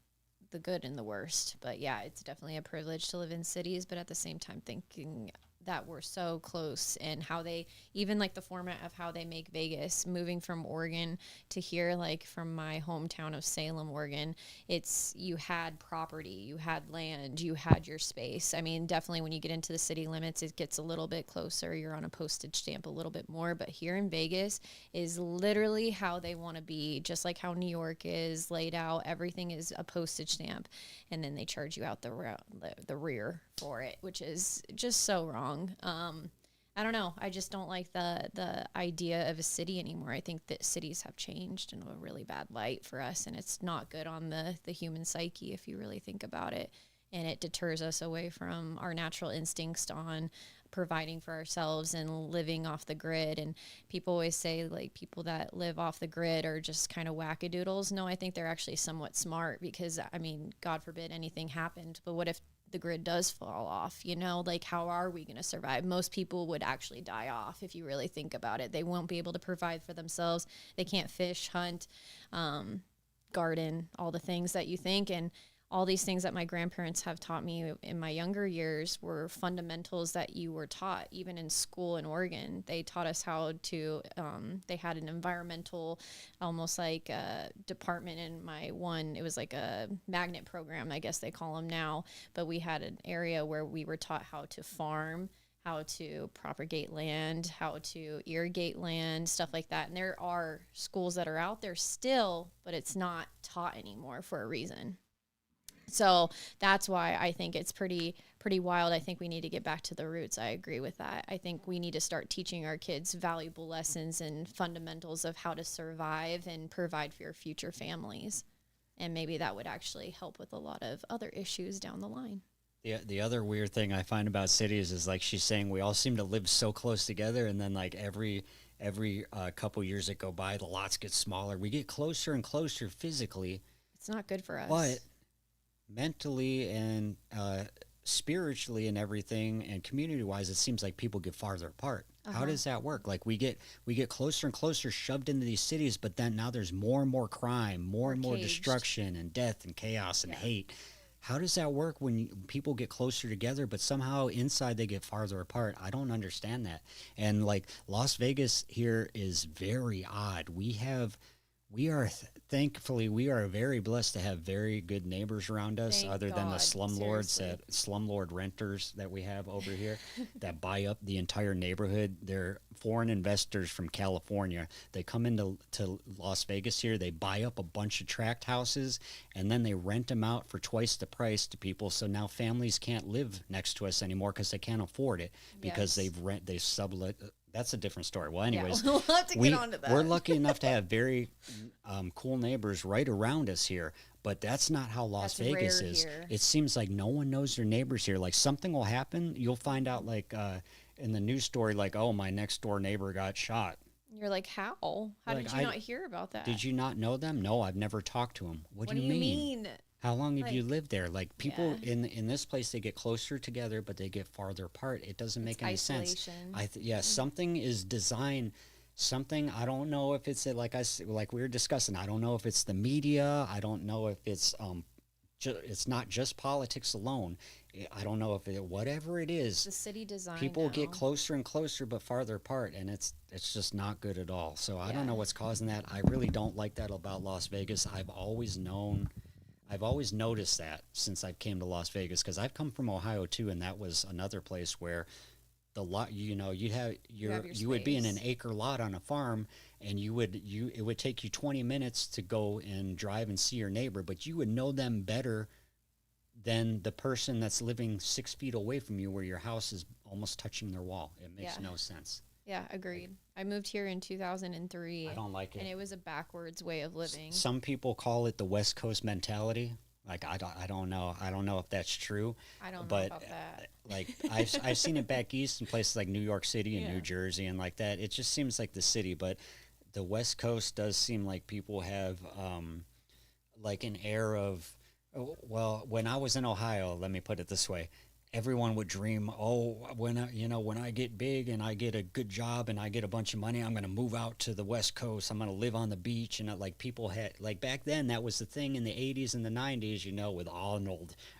the good and the worst. But yeah, it's definitely a privilege to live in cities, but at the same time thinking that we're so close, and how they, even like the format of how they make Vegas, moving from Oregon to here, like from my hometown of Salem, Oregon, it's, you had property, you had land, you had your space. I mean, definitely when you get into the city limits, it gets a little bit closer. You're on a postage stamp a little bit more, but here in Vegas is literally how they want to be, just like how New York is laid out. Everything is a postage stamp, and then they charge you out the rear for it, which is just so wrong. I don't know. I just don't like the idea of a city anymore. I think that cities have changed in a really bad light for us, and it's not good on the human psyche if you really think about it. And it deters us away from our natural instincts on providing for ourselves and living off the grid. And people always say, like, people that live off the grid are just kind of wackadoodles. No, I think they're actually somewhat smart, because, I mean, God forbid anything happened, but what if the grid does fall off? You know, like, how are we going to survive? Most people would actually die off if you really think about it. They won't be able to provide for themselves. They can't fish, hunt, garden, all the things that you think. And all these things that my grandparents have taught me in my younger years were fundamentals that you were taught even in school in Oregon. They taught us how to, they had an environmental, almost like a department in my one, it was like a magnet program, I guess they call them now, but we had an area where we were taught how to farm, how to propagate land, how to irrigate land, stuff like that. And there are schools that are out there still, but it's not taught anymore for a reason. So that's why I think it's pretty wild. I think we need to get back to the roots. I agree with that. I think we need to start teaching our kids valuable lessons and fundamentals of how to survive and provide for your future families. And maybe that would actually help with a lot of other issues down the line. The other weird thing I find about cities is, like she's saying, we all seem to live so close together, and then like every couple years that go by, the lots get smaller. We get closer and closer physically. It's not good for us. But mentally and spiritually and everything, and community-wise, it seems like people get farther apart. How does that work? Like, we get closer and closer shoved into these cities, but then now there's more and more crime, more and more destruction and death and chaos and hate. How does that work when people get closer together, but somehow inside they get farther apart? I don't understand that. And like, Las Vegas here is very odd. Thankfully, we are very blessed to have very good neighbors around us, other than the slumlord renters that we have over here that buy up the entire neighborhood. They're foreign investors from California. They come into Las Vegas here. They buy up a bunch of tract houses, and then they rent them out for twice the price to people. So now families can't live next to us anymore because they can't afford it, because they sublet. That's a different story. Well, anyways, we'll have to get onto that. We're lucky enough to have very cool neighbors right around us here, but that's not how Las Vegas is. Here. It seems like no one knows their neighbors here. Like, something will happen, you'll find out, like in the news story, like, oh, my next door neighbor got shot. You're like, how? How did you not hear about that? Did you not know them? No, I've never talked to them. What do you mean? How long have you lived there? Like, people in this place, they get closer together, but they get farther apart. It doesn't make any sense. Something is designed. Something, I don't know if it's like we were discussing. I don't know if it's the media. I don't know if it's it's not just politics alone. I don't know if whatever it is. The city design. People get closer and closer, but farther apart, and it's just not good at all. So I don't know what's causing that. I really don't like that about Las Vegas. I've always noticed that since I came to Las Vegas, because I've come from Ohio too, and that was another place where the lot, you would be in an acre lot on a farm, and it would take you 20 minutes to go and drive and see your neighbor, but you would know them better than the person that's living 6 feet away from you, where your house is almost touching their wall. It makes no sense. Yeah, agreed. I moved here in 2003. I don't like it. And it was a backwards way of living. Some people call it the West Coast mentality. Like, I don't know. I don't know if that's true. I don't know about that. Like, I've seen it back east in places like New York City and New Jersey and like that. It just seems like the city, but the West Coast does seem like people have like an air of, well, when I was in Ohio, let me put it this way. Everyone would dream, when I get big and I get a good job and I get a bunch of money, I'm going to move out to the West Coast. I'm going to live on the beach. And like, people had, like, back then, that was the thing in the 80s and the 90s, with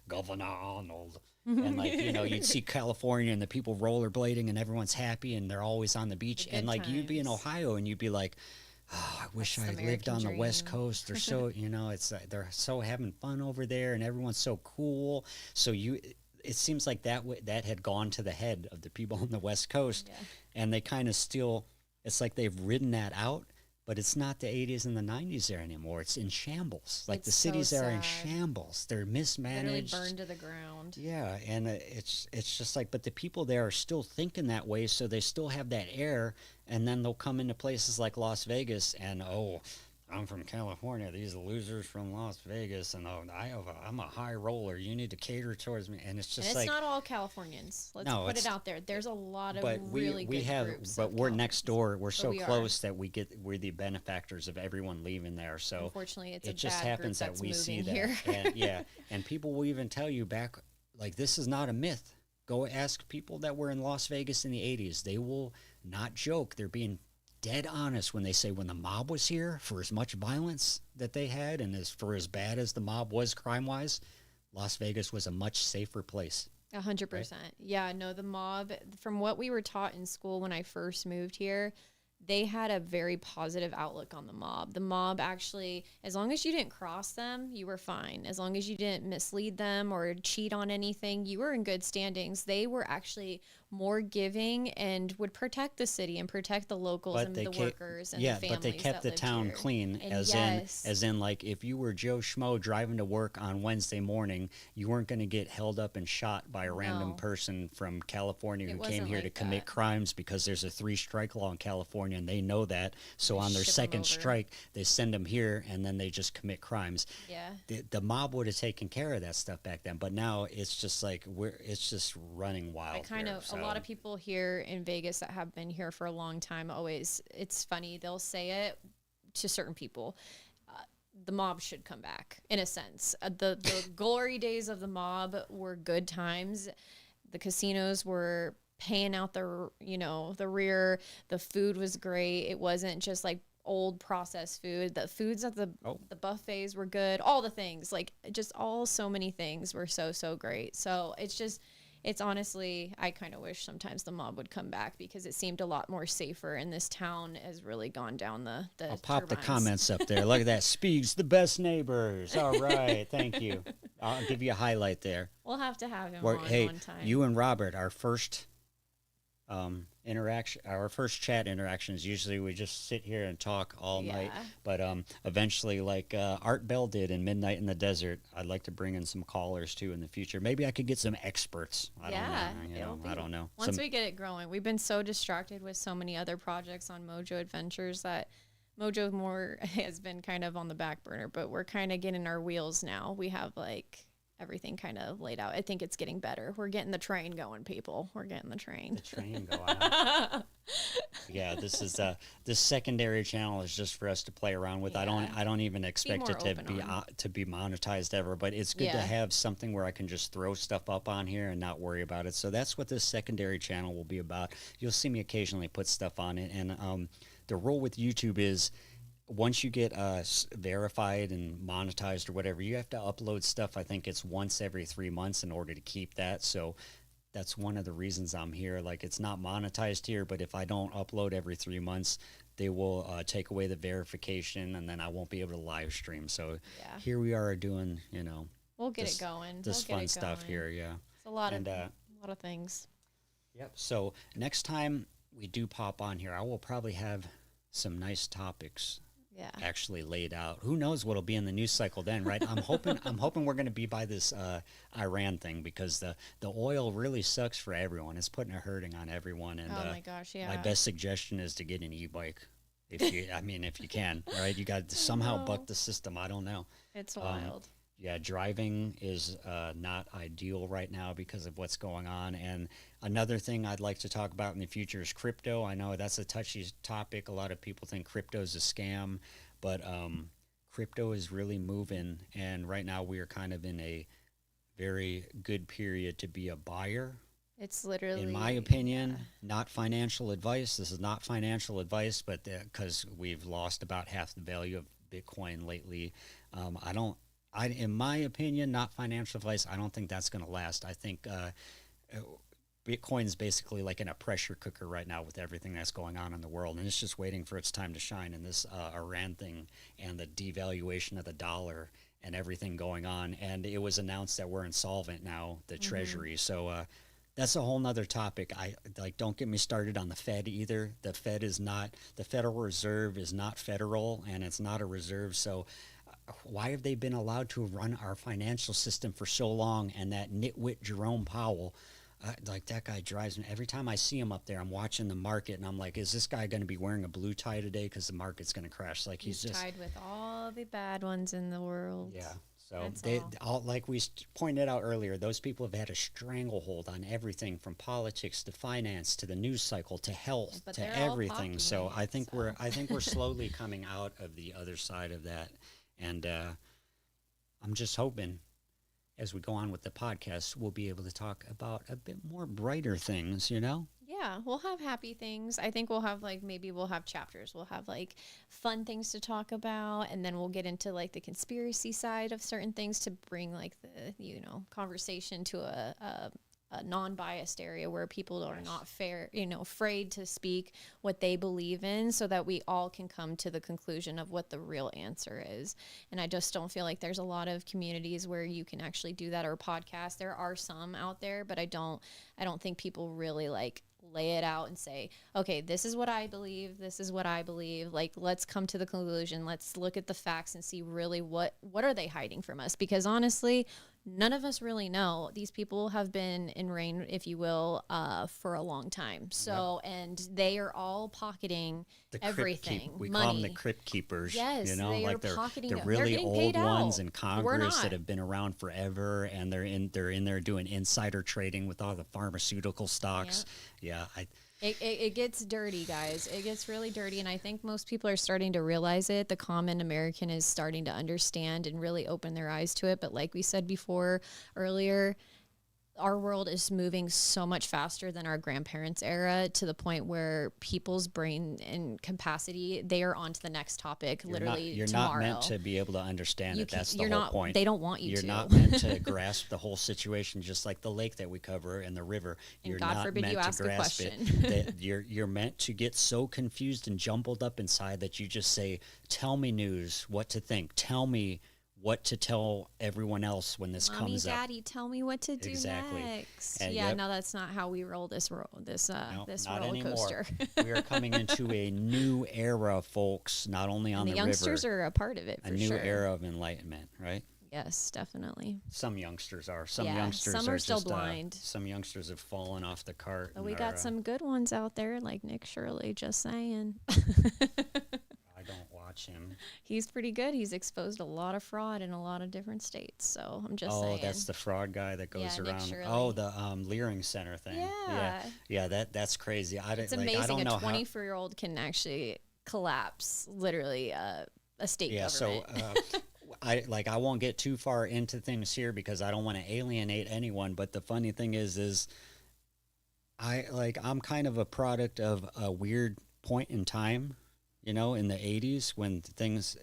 Governor Arnold. And like, you know, you'd see California and the people rollerblading and everyone's happy and they're always on the beach. The And good like you'd be in times. Ohio and you'd be like, oh, I wish That's I the lived on American the West dream. Coast. They're so, you know, it's they're so having fun over there and everyone's so cool. So it seems like that had gone to the head of the people on the West Coast, Yeah. and they kind of still. It's like they've ridden that out, but it's not the 80s and the 90s there anymore. It's in shambles. Like the It's so cities are in sad. shambles. They're Literally mismanaged. burned to the ground. Yeah, and it's just like, but the people there are still thinking that way, so they still have that air, and then they'll come into places like Las Vegas, and oh, I'm from California. These losers from Las Vegas, and oh, I'm a high roller. You need to cater towards me, and it's just And it's like, not all Californians. Let's No, put it's- it out there. There's a lot of but really we good have, groups. but of we're next Californians. door. We're so we are. close that we're the benefactors of everyone leaving there. So Unfortunately, it's it a just bad happens group that that's we see moving that, here. and yeah, and people will even tell you back, like, this is not a myth. Go ask people that were in Las Vegas in the 80s. They will not joke. They're being dead honest when they say when the mob was here, for as much violence that they had and for as bad as the mob was crime-wise, Las Vegas was a much safer place. 100%. Yeah, no, the mob, from what we were taught in school when I first moved here, they had a very positive outlook on the mob. The mob actually, as long as you didn't cross them, you were fine. As long as you didn't mislead them or cheat on anything, you were in good standings. They were actually more giving and would protect the city and protect the locals But and they the kept, workers and yeah, the families but they kept that the lived town here. clean, And as in like if you were Joe Schmo driving to work on Wednesday morning, you weren't going to get held up and shot by a random No. person from California It who came wasn't here to like commit that. crimes, because there's a 3-strike law in California and they know that. So They on their ship 'em second over. strike, they send them here and then they just commit crimes. Yeah. The mob would have taken care of that stuff back then, but now it's just like it's just running wild. I kind here, of, so. a lot of people here in Vegas that have been here for a long time always, it's funny, they'll say it to certain people. The mob should come back, in a sense. The glory days of the mob were good times. The casinos were paying out the rear. The food was great. It wasn't just like old processed food. The foods at the buffets were good. All the things, like just so many things were so great. So it's honestly, I kind of wish sometimes the mob would come back because it seemed a lot more safer, and this town has really gone down the I'll pop the turbines. comments up there. Look at that. Speaks the best neighbors. All right. Thank you. I'll give you a highlight there. We'll have to have him Where, on hey, one time. you and Robert, our first interaction, our first chat interactions, usually we just sit here and talk all night. Yeah. But eventually, like Art Bell did in Midnight in the Desert, I'd like to bring in some callers too in the future. Maybe I could get some experts. I don't know. I don't know. Once we get it growing, we've been so distracted with so many other projects on Mojo Adventures that Mojo more has been kind of on the back burner, but we're kind of getting our wheels now. We have like everything kind of laid out. I think it's getting better. We're getting the train going, people. We're getting the train. The train going. Yeah, this is this secondary channel is just for us to play around with. Yeah. I don't even expect more it to open on. to be monetized ever, but it's good to Yeah. have something where I can just throw stuff up on here and not worry about it. So that's what this secondary channel will be about. You'll see me occasionally put stuff on it, and the rule with YouTube is, once you get verified and monetized or whatever, you have to upload stuff. I think it's once every 3 months in order to keep that. So that's one of the reasons I'm here. Like, it's not monetized here, but if I don't upload every 3 months, they will take away the verification, and then I won't be able to live stream. So Yeah. here we are doing, We'll get this- it going. this We'll get fun it stuff going. here. Yeah. It's a lot And, of things. Yep. So next time we do pop on here, I will probably have some nice topics Yeah. actually laid out. Who knows what'll be in the news cycle then, right? I'm hoping we're going to be by this Iran thing, because the oil really sucks for everyone. It's putting a hurting on everyone. And Oh my gosh, yeah. my best suggestion is to get an e-bike if you can, right? You got to somehow buck the system. I don't know. It's wild. Yeah, driving is not ideal right now because of what's going on. And another thing I'd like to talk about in the future is crypto. I know that's a touchy topic. A lot of people think crypto is a scam, but crypto is really moving. And right now we are kind of in a very good period to be a buyer. It's literally, In my opinion, not financial advice. This is not financial advice, but because we've lost about half the value of Bitcoin lately, I don't in my opinion, not financial advice, I don't think that's going to last. I think Bitcoin is basically like in a pressure cooker right now with everything that's going on in the world, and it's just waiting for its time to shine. And this Iran thing and the devaluation of the dollar and everything going on, and it was announced that we're insolvent now, the Treasury. So that's a whole nother topic. Don't get me started on the Fed either. The Federal Reserve is not federal, and it's not a reserve. So why have they been allowed to run our financial system for so long? And that nitwit Jerome Powell, that guy drives me. Every time I see him up there, I'm watching the market, and I'm like, is this guy going to be wearing a blue tie today because the market's going to crash? Like he's just tied with all the bad ones in the world. Yeah. So they all, like we pointed out earlier, those people have had a stranglehold on everything from politics to finance to the news cycle to health to everything. So I think we're slowly coming out of the other side of that, and I'm just hoping as we go on with the podcast, we'll be able to talk about a bit more brighter things, you know? Yeah, we'll have happy things. I think we'll have maybe we'll have chapters. We'll have fun things to talk about, and then we'll get into the conspiracy side of certain things to bring the conversation to a non-biased area where people are not afraid to speak what they believe in, so that we all can come to the conclusion of what the real answer is. And I just don't feel like there's a lot of communities where you can actually do that, or podcasts. There are some out there, but I don't think people really lay it out and say, okay, this is what I believe. This is what I believe. Let's come to the conclusion. Let's look at the facts and see really what are they hiding from us? Because honestly, none of us really know. These people have been in reign, if you will, for a long time. So, and they are all pocketing everything. We money. call them the crypt keepers. Yes, they are pocketing. They're really old ones in We're Congress not. that have been around forever, and they're in there doing insider trading with all the pharmaceutical stocks. Yeah, It gets dirty, guys. It gets really dirty, and I think most people are starting to realize it. The common American is starting to understand and really open their eyes to it. But like we said earlier, our world is moving so much faster than our grandparents' era, to the point where people's brain and capacity, they are on to the next topic literally you're tomorrow. not meant to be able to understand it. That's the whole point. They don't want you to. You're not meant to grasp the whole situation, just like the lake that we cover and the river. And you're God not forbid meant you to ask a grasp question. it. You're meant to get so confused and jumbled up inside that you just say, tell me news, what to think. Tell me what to tell everyone else when this Mommy, comes up. Daddy, tell me what to do next. And no, that's not how we roll this roller coaster. We are coming into a new era, folks, not only on and the youngsters river. are a part of it, for a new sure. era of enlightenment, right? Yes, definitely. Some youngsters are. Some Yeah, youngsters some are still just, blind. Some youngsters have fallen off the cart. But we got some good ones out there, like Nick Shirley, just saying. I don't watch him. He's pretty good. He's exposed a lot of fraud in a lot of different states. So I'm just saying. Oh, that's the fraud guy that goes Nick around. Shirley. Oh, the Leering Center thing. Yeah. That's crazy. It's amazing. I don't know 24-year-old can actually collapse literally a state government. So I won't get too far into things here because I don't want to alienate anyone. But the funny thing is I'm kind of a product of a weird point in time. In the 80s when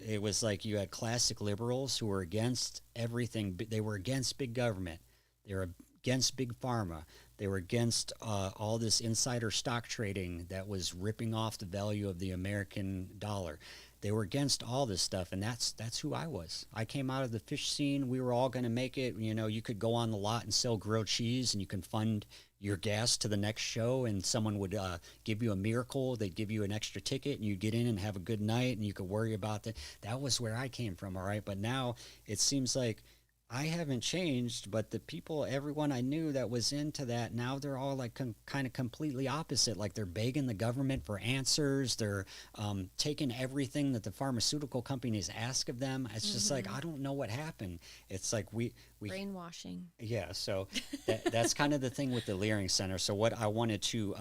it was like you had classic liberals who were against everything. They were against big government. They were against big pharma. They were against all this insider stock trading that was ripping off the value of the American dollar. They were against all this stuff, and that's who I was. I came out of the fish scene. We were all going to make it. You could go on the lot and sell grilled cheese, and you can fund your gas to the next show, and someone would give you a miracle. They'd give you an extra ticket, and you'd get in and have a good night, and you could worry about that. That was where I came from, all right? But now it seems like I haven't changed, but everyone I knew that was into that, now they're all kind of completely opposite. Like they're begging the government for answers. They're taking everything that the pharmaceutical companies ask of them. It's just like, I don't know what happened. It's like we brainwashing. Yeah. So that's kind of the thing with the Leering Center. So what I wanted to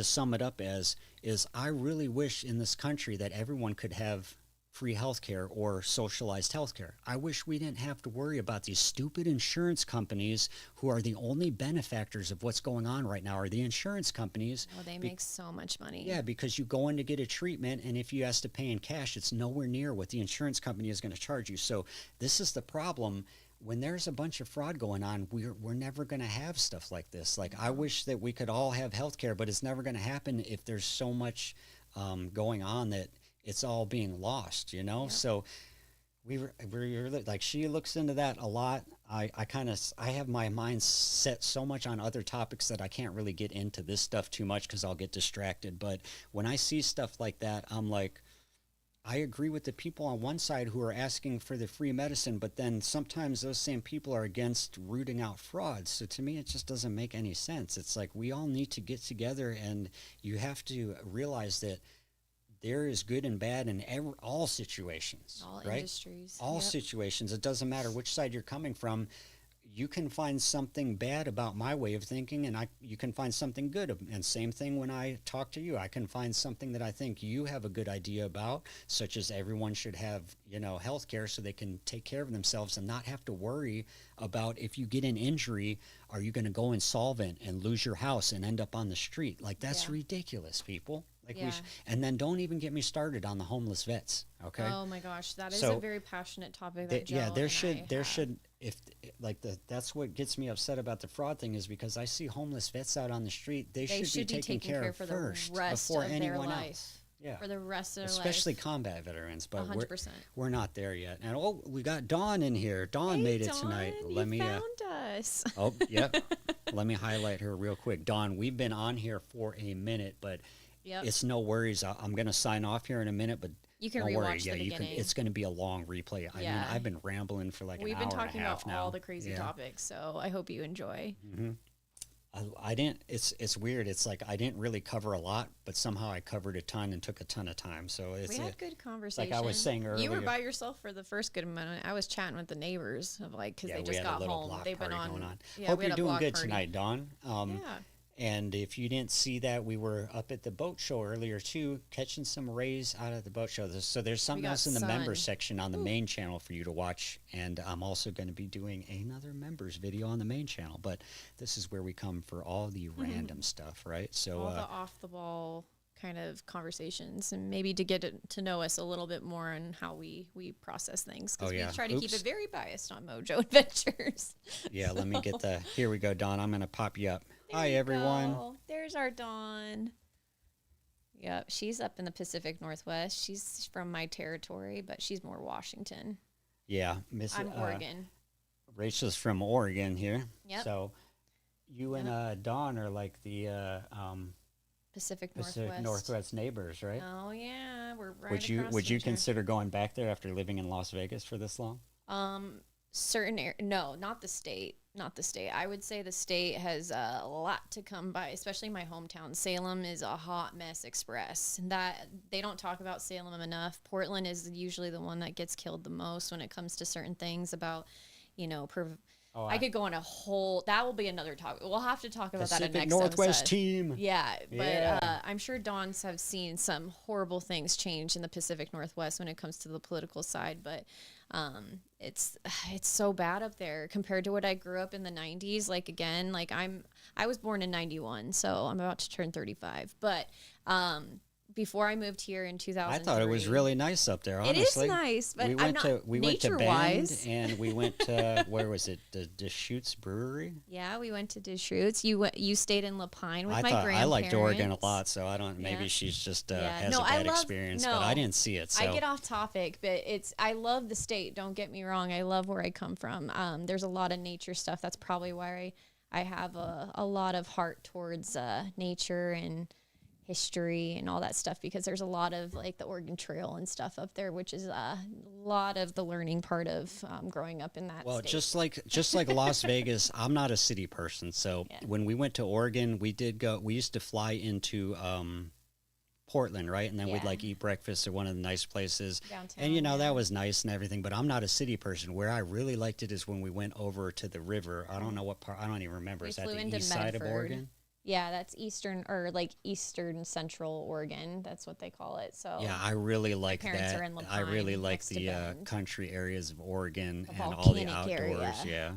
sum it up as is I really wish in this country that everyone could have free healthcare or socialized healthcare. I wish we didn't have to worry about these stupid insurance companies who are the only benefactors of what's going on right now are the insurance companies. Oh, they make so much money. Yeah, because you go in to get a treatment, and if you ask to pay in cash, it's nowhere near what the insurance company is going to charge you. So this is the problem. When there's a bunch of fraud going on, we're never going to have stuff like this. Like, I wish that we could all have healthcare, but it's never going to happen if there's so much going on that it's all being lost, you know? Yeah. So we're like, she looks into that a lot. I have my mind set so much on other topics that I can't really get into this stuff too much because I'll get distracted. But when I see stuff like that, I'm like, I agree with the people on one side who are asking for the free medicine, but then sometimes those same people are against rooting out fraud. So to me, it just doesn't make any sense. It's like, we all need to get together, and you have to realize that there is good and bad in all situations, all right? Industries, all situations. It doesn't matter which side you're coming from. You can find something bad about my way of thinking, and you can find something good. And same thing when I talk to you. I can find something that I think you have a good idea about, such as everyone should have, health care so they can take care of themselves and not have to worry about, if you get an injury, are you going to go insolvent and lose your house and end up on the street? Like, that's ridiculous, people. Like, and then don't even get me started on the homeless vets. Okay. Oh my gosh, that is a very passionate topic. That there should that's what gets me upset about the fraud thing, is because I see homeless vets out on the street. They should be taken care of first before anyone else. Yeah, for the rest of their life. Especially combat veterans, but 100%. We're not there yet. And we got Dawn in here. Dawn made it tonight. Let me found us. Oh, yep. Let me highlight her real quick. Dawn, we've been on here for a minute, but it's no worries. I'm going to sign off here in a minute, but you can rewatch the beginning. It's going to be a long replay. I mean, I've been rambling for like an hour and a half now. We've been talking about all the crazy topics, so I hope you enjoy. Mm-hmm. I didn't. It's weird. It's like I didn't really cover a lot, but somehow I covered a ton and took a ton of time. So we had good conversation. Like I was saying earlier, you were by yourself for the first good minute. I was chatting with the neighbors because they just got home. They've been on. Hope you're doing good tonight, Dawn. And if you didn't see that, we were up at the boat show earlier too, catching some rays out at the boat show. So there's something else in the members section on the main channel for you to watch. And I'm also going to be doing another members video on the main channel. But this is where we come for all the random stuff, right? So all the off the ball kind of conversations, and maybe to get to know us a little bit more on how we process things, because we try to keep it very biased on Mojo Adventures. Yeah, let me get here we go, Dawn. I'm going to pop you up. Hi, everyone. There's our Dawn. Yep, she's up in the Pacific Northwest. She's from my territory, but she's more Washington. Yeah, I'm Oregon. Rachel's from Oregon here. Yep. So you and Dawn are like the Pacific Northwest neighbors, right? Oh yeah, we're right. Would you consider going back there after living in Las Vegas for this long? No, not the state. Not the state. I would say the state has a lot to come by, especially my hometown. Salem is a hot mess express. That they don't talk about Salem enough. Portland is usually the one that gets killed the most when it comes to certain things about, I could go on that will be another topic. We'll have to talk about that in next Northwest episode. Team. Yeah, but I'm sure Dawn's have seen some horrible things change in the Pacific Northwest when it comes to the political side, but it's so bad up there compared to what I grew up in the 90s. Like, again, like I was born in 91, so I'm about to turn 35, but before I moved here in 2003. I thought it was really nice up there, honestly. It is nice, but we went to Bend, and we went to, where was it? The Deschutes Brewery? Yeah, we went to Deschutes. You stayed in La Pine with my grandparents. I liked Oregon a lot, so I don't, maybe she's just has a bad experience, but I didn't see it. So. I get off topic, but I love the state, don't get me wrong. I love where I come from. There's a lot of nature stuff. That's probably why I have a lot of heart towards nature and history and all that stuff, because there's a lot of like the Oregon Trail and stuff up there, which is a lot of the learning part of growing up in that state. just like Las Vegas, I'm not a city person, so when we went to Oregon, we used to fly into Portland, right? And then we'd like eat breakfast at one of the nice places downtown, and that was nice and everything, but I'm not a city person. Where I really liked it is when we went over to the river. I don't know what part, I don't even remember. Is that the east side of Oregon? Yeah, that's eastern or like eastern central Oregon. That's what they call it. So Yeah, I really like parents that. are in La I really Pine, like next to the Bend. country areas of Oregon A and all the volcanic outdoors. area. Yeah,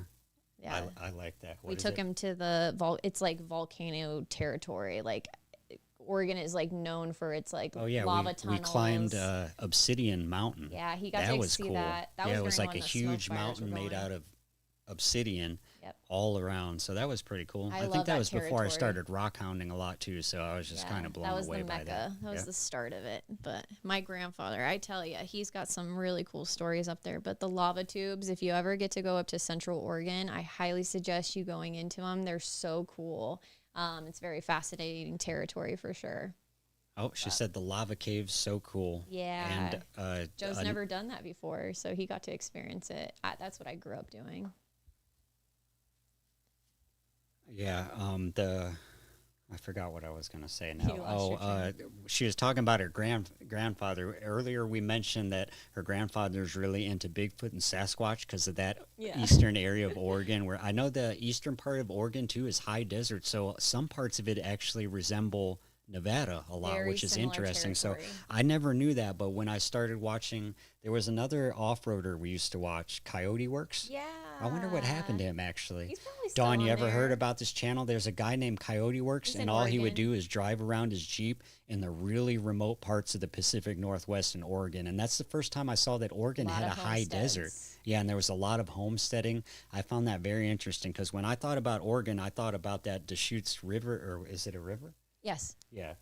Yeah. I like that. We What is took it? him to the it's like volcano territory. Like Oregon is like known for its like Oh yeah, lava we climbed tunnels. Obsidian Mountain. Yeah, he got That to was see cool. that. That Yeah, was it was during like when a the smoke huge fires were mountain made going. out of obsidian Yep. all around. So that was pretty cool. I I think love that that was before I territory. started rock hounding a lot too. So I was just kind of blown that was away the by mecca. that. That was Yeah. the start of it. But my grandfather, I tell you, he's got some really cool stories up there. But the lava tubes, if you ever get to go up to Central Oregon, I highly suggest you going into them. They're so cool. It's very fascinating territory for sure. Oh, she said the lava cave's so cool. Yeah. And Joe's never done that before, so he got to experience it. That's what I grew up doing. yeah, I forgot what I was going to say You now. lost your train. She was talking about her grandfather. Earlier, we mentioned that her grandfather's really into Bigfoot and Sasquatch because of that Yeah. eastern area of Oregon, where I know the eastern part of Oregon, too, is high desert. So some parts of it actually resemble Nevada a lot, Very which is similar interesting. territory. So I never knew that, but when I started watching, there was another off-roader we used to watch, Coyote Works. Yeah. I wonder what happened to him, actually. He's probably still Dawn, you on ever there. heard about this channel? There's a guy named Coyote Works, He's and in all he would Oregon. do is drive around his Jeep in the really remote parts of the Pacific Northwest and Oregon. And that's the first time I saw that Oregon had a high desert. Yeah, and there was a lot of homesteading. I found that very interesting because when I thought about Oregon, I thought about that Deschutes River, or is it a river? Yes. Yeah.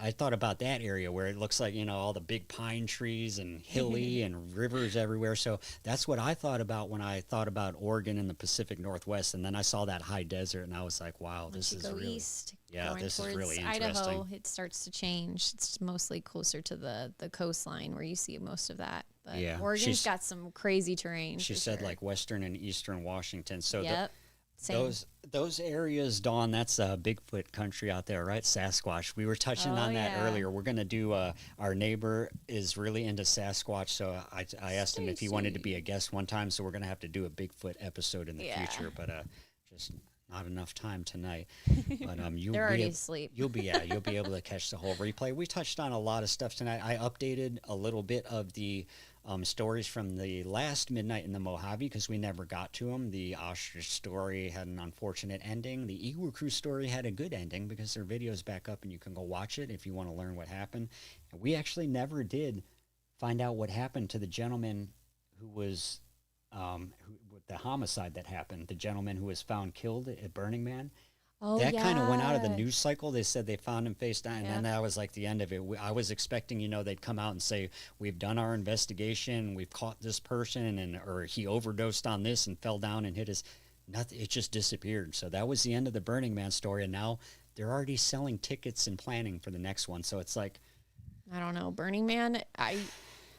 I thought about that area where it looks like, all the big pine trees and hilly and rivers everywhere. So that's what I thought about when I thought about Oregon and the Pacific Northwest. And then I saw that high desert and I was like, wow, Once this you is go really, east, yeah, going this is towards really Idaho, interesting. it starts to change. It's mostly closer to the coastline where you see most of that. But Yeah, Oregon's got some crazy terrain. She for said sure. like Western and Eastern Washington. So Yep. Same. those areas, Dawn, that's Bigfoot country out there, right? Sasquatch. We were touching on that yeah. earlier. We're going to do, our neighbor is really into Sasquatch. So I asked him if he wanted to be a guest one time. So we're going to have to do a Bigfoot episode in the future, but just not enough time tonight. But They're already asleep. You'll be able to catch the whole replay. We touched on a lot of stuff tonight. I updated a little bit of the stories from the last Midnight in the Mojave because we never got to them. The ostrich story had an unfortunate ending. The Igloo Crew story had a good ending because their video's back up and you can go watch it if you want to learn what happened. And we actually never did find out what happened to the gentleman who was the homicide that happened. The gentleman who was found killed at Burning Man. Oh, that yeah. kind of went out of the news cycle. They said they found him face down, and Yeah. then that was like the end of it. I was expecting, they'd come out and say, we've done our investigation, we've caught this person, or he overdosed on this and fell down and hit his, nothing. It just disappeared. So that was the end of the Burning Man story, and now they're already selling tickets and planning for the next one. So it's like, I don't know. Burning Man,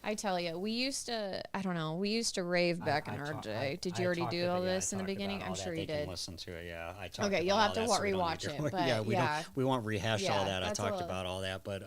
I tell you, we used to rave back in our day. Did you already do all this in the beginning? I'm sure you did. Listen to it, yeah. I talked Okay, you'll about have to all that, so we don't rewatch need to- it. But yeah, we won't rehash all that. I that's talked about all that, but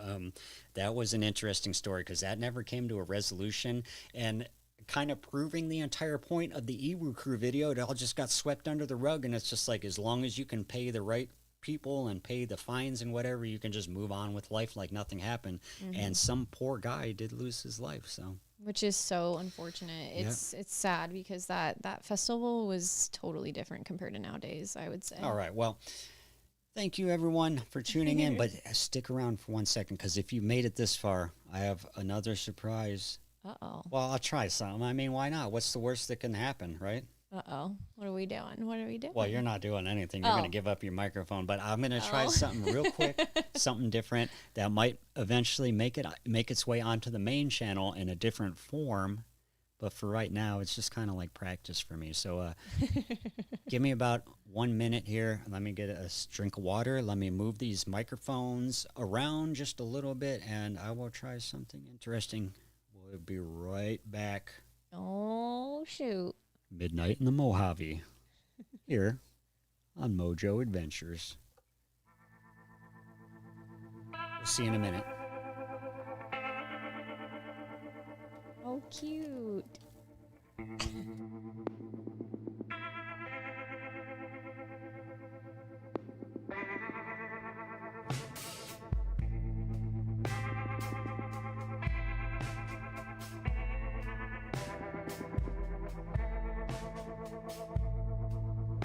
that was an interesting story because that never came to a resolution, and kind of proving the entire point of the Igloo Crew video. It all just got swept under the rug, and it's just like, as long as you can pay the right people and pay the fines and whatever, you can just move on with life like nothing happened. And some poor guy did lose his life. So, which is so unfortunate. It's sad because that festival was totally different compared to nowadays, I would say. all right, well, thank you everyone for tuning in, but stick around for 1 second because if you made it this far, I have another surprise. Uh-oh. Well, I'll try something. I mean, why not? What's the worst that can happen, right? Uh-oh. What are we doing? Well, you're not doing anything. You're going to give up your microphone, but I'm going to try something real quick, something different that might eventually make its way onto the main channel in a different form. But for right now, it's just kind of like practice for me. So give me about 1 minute here. Let me get a drink of water. Let me move these microphones around just a little bit, and I will try something interesting. We'll be right back. Oh, shoot. Midnight in the Mojave, here on Mojo Adventures. We'll see you in a minute. Oh, cute.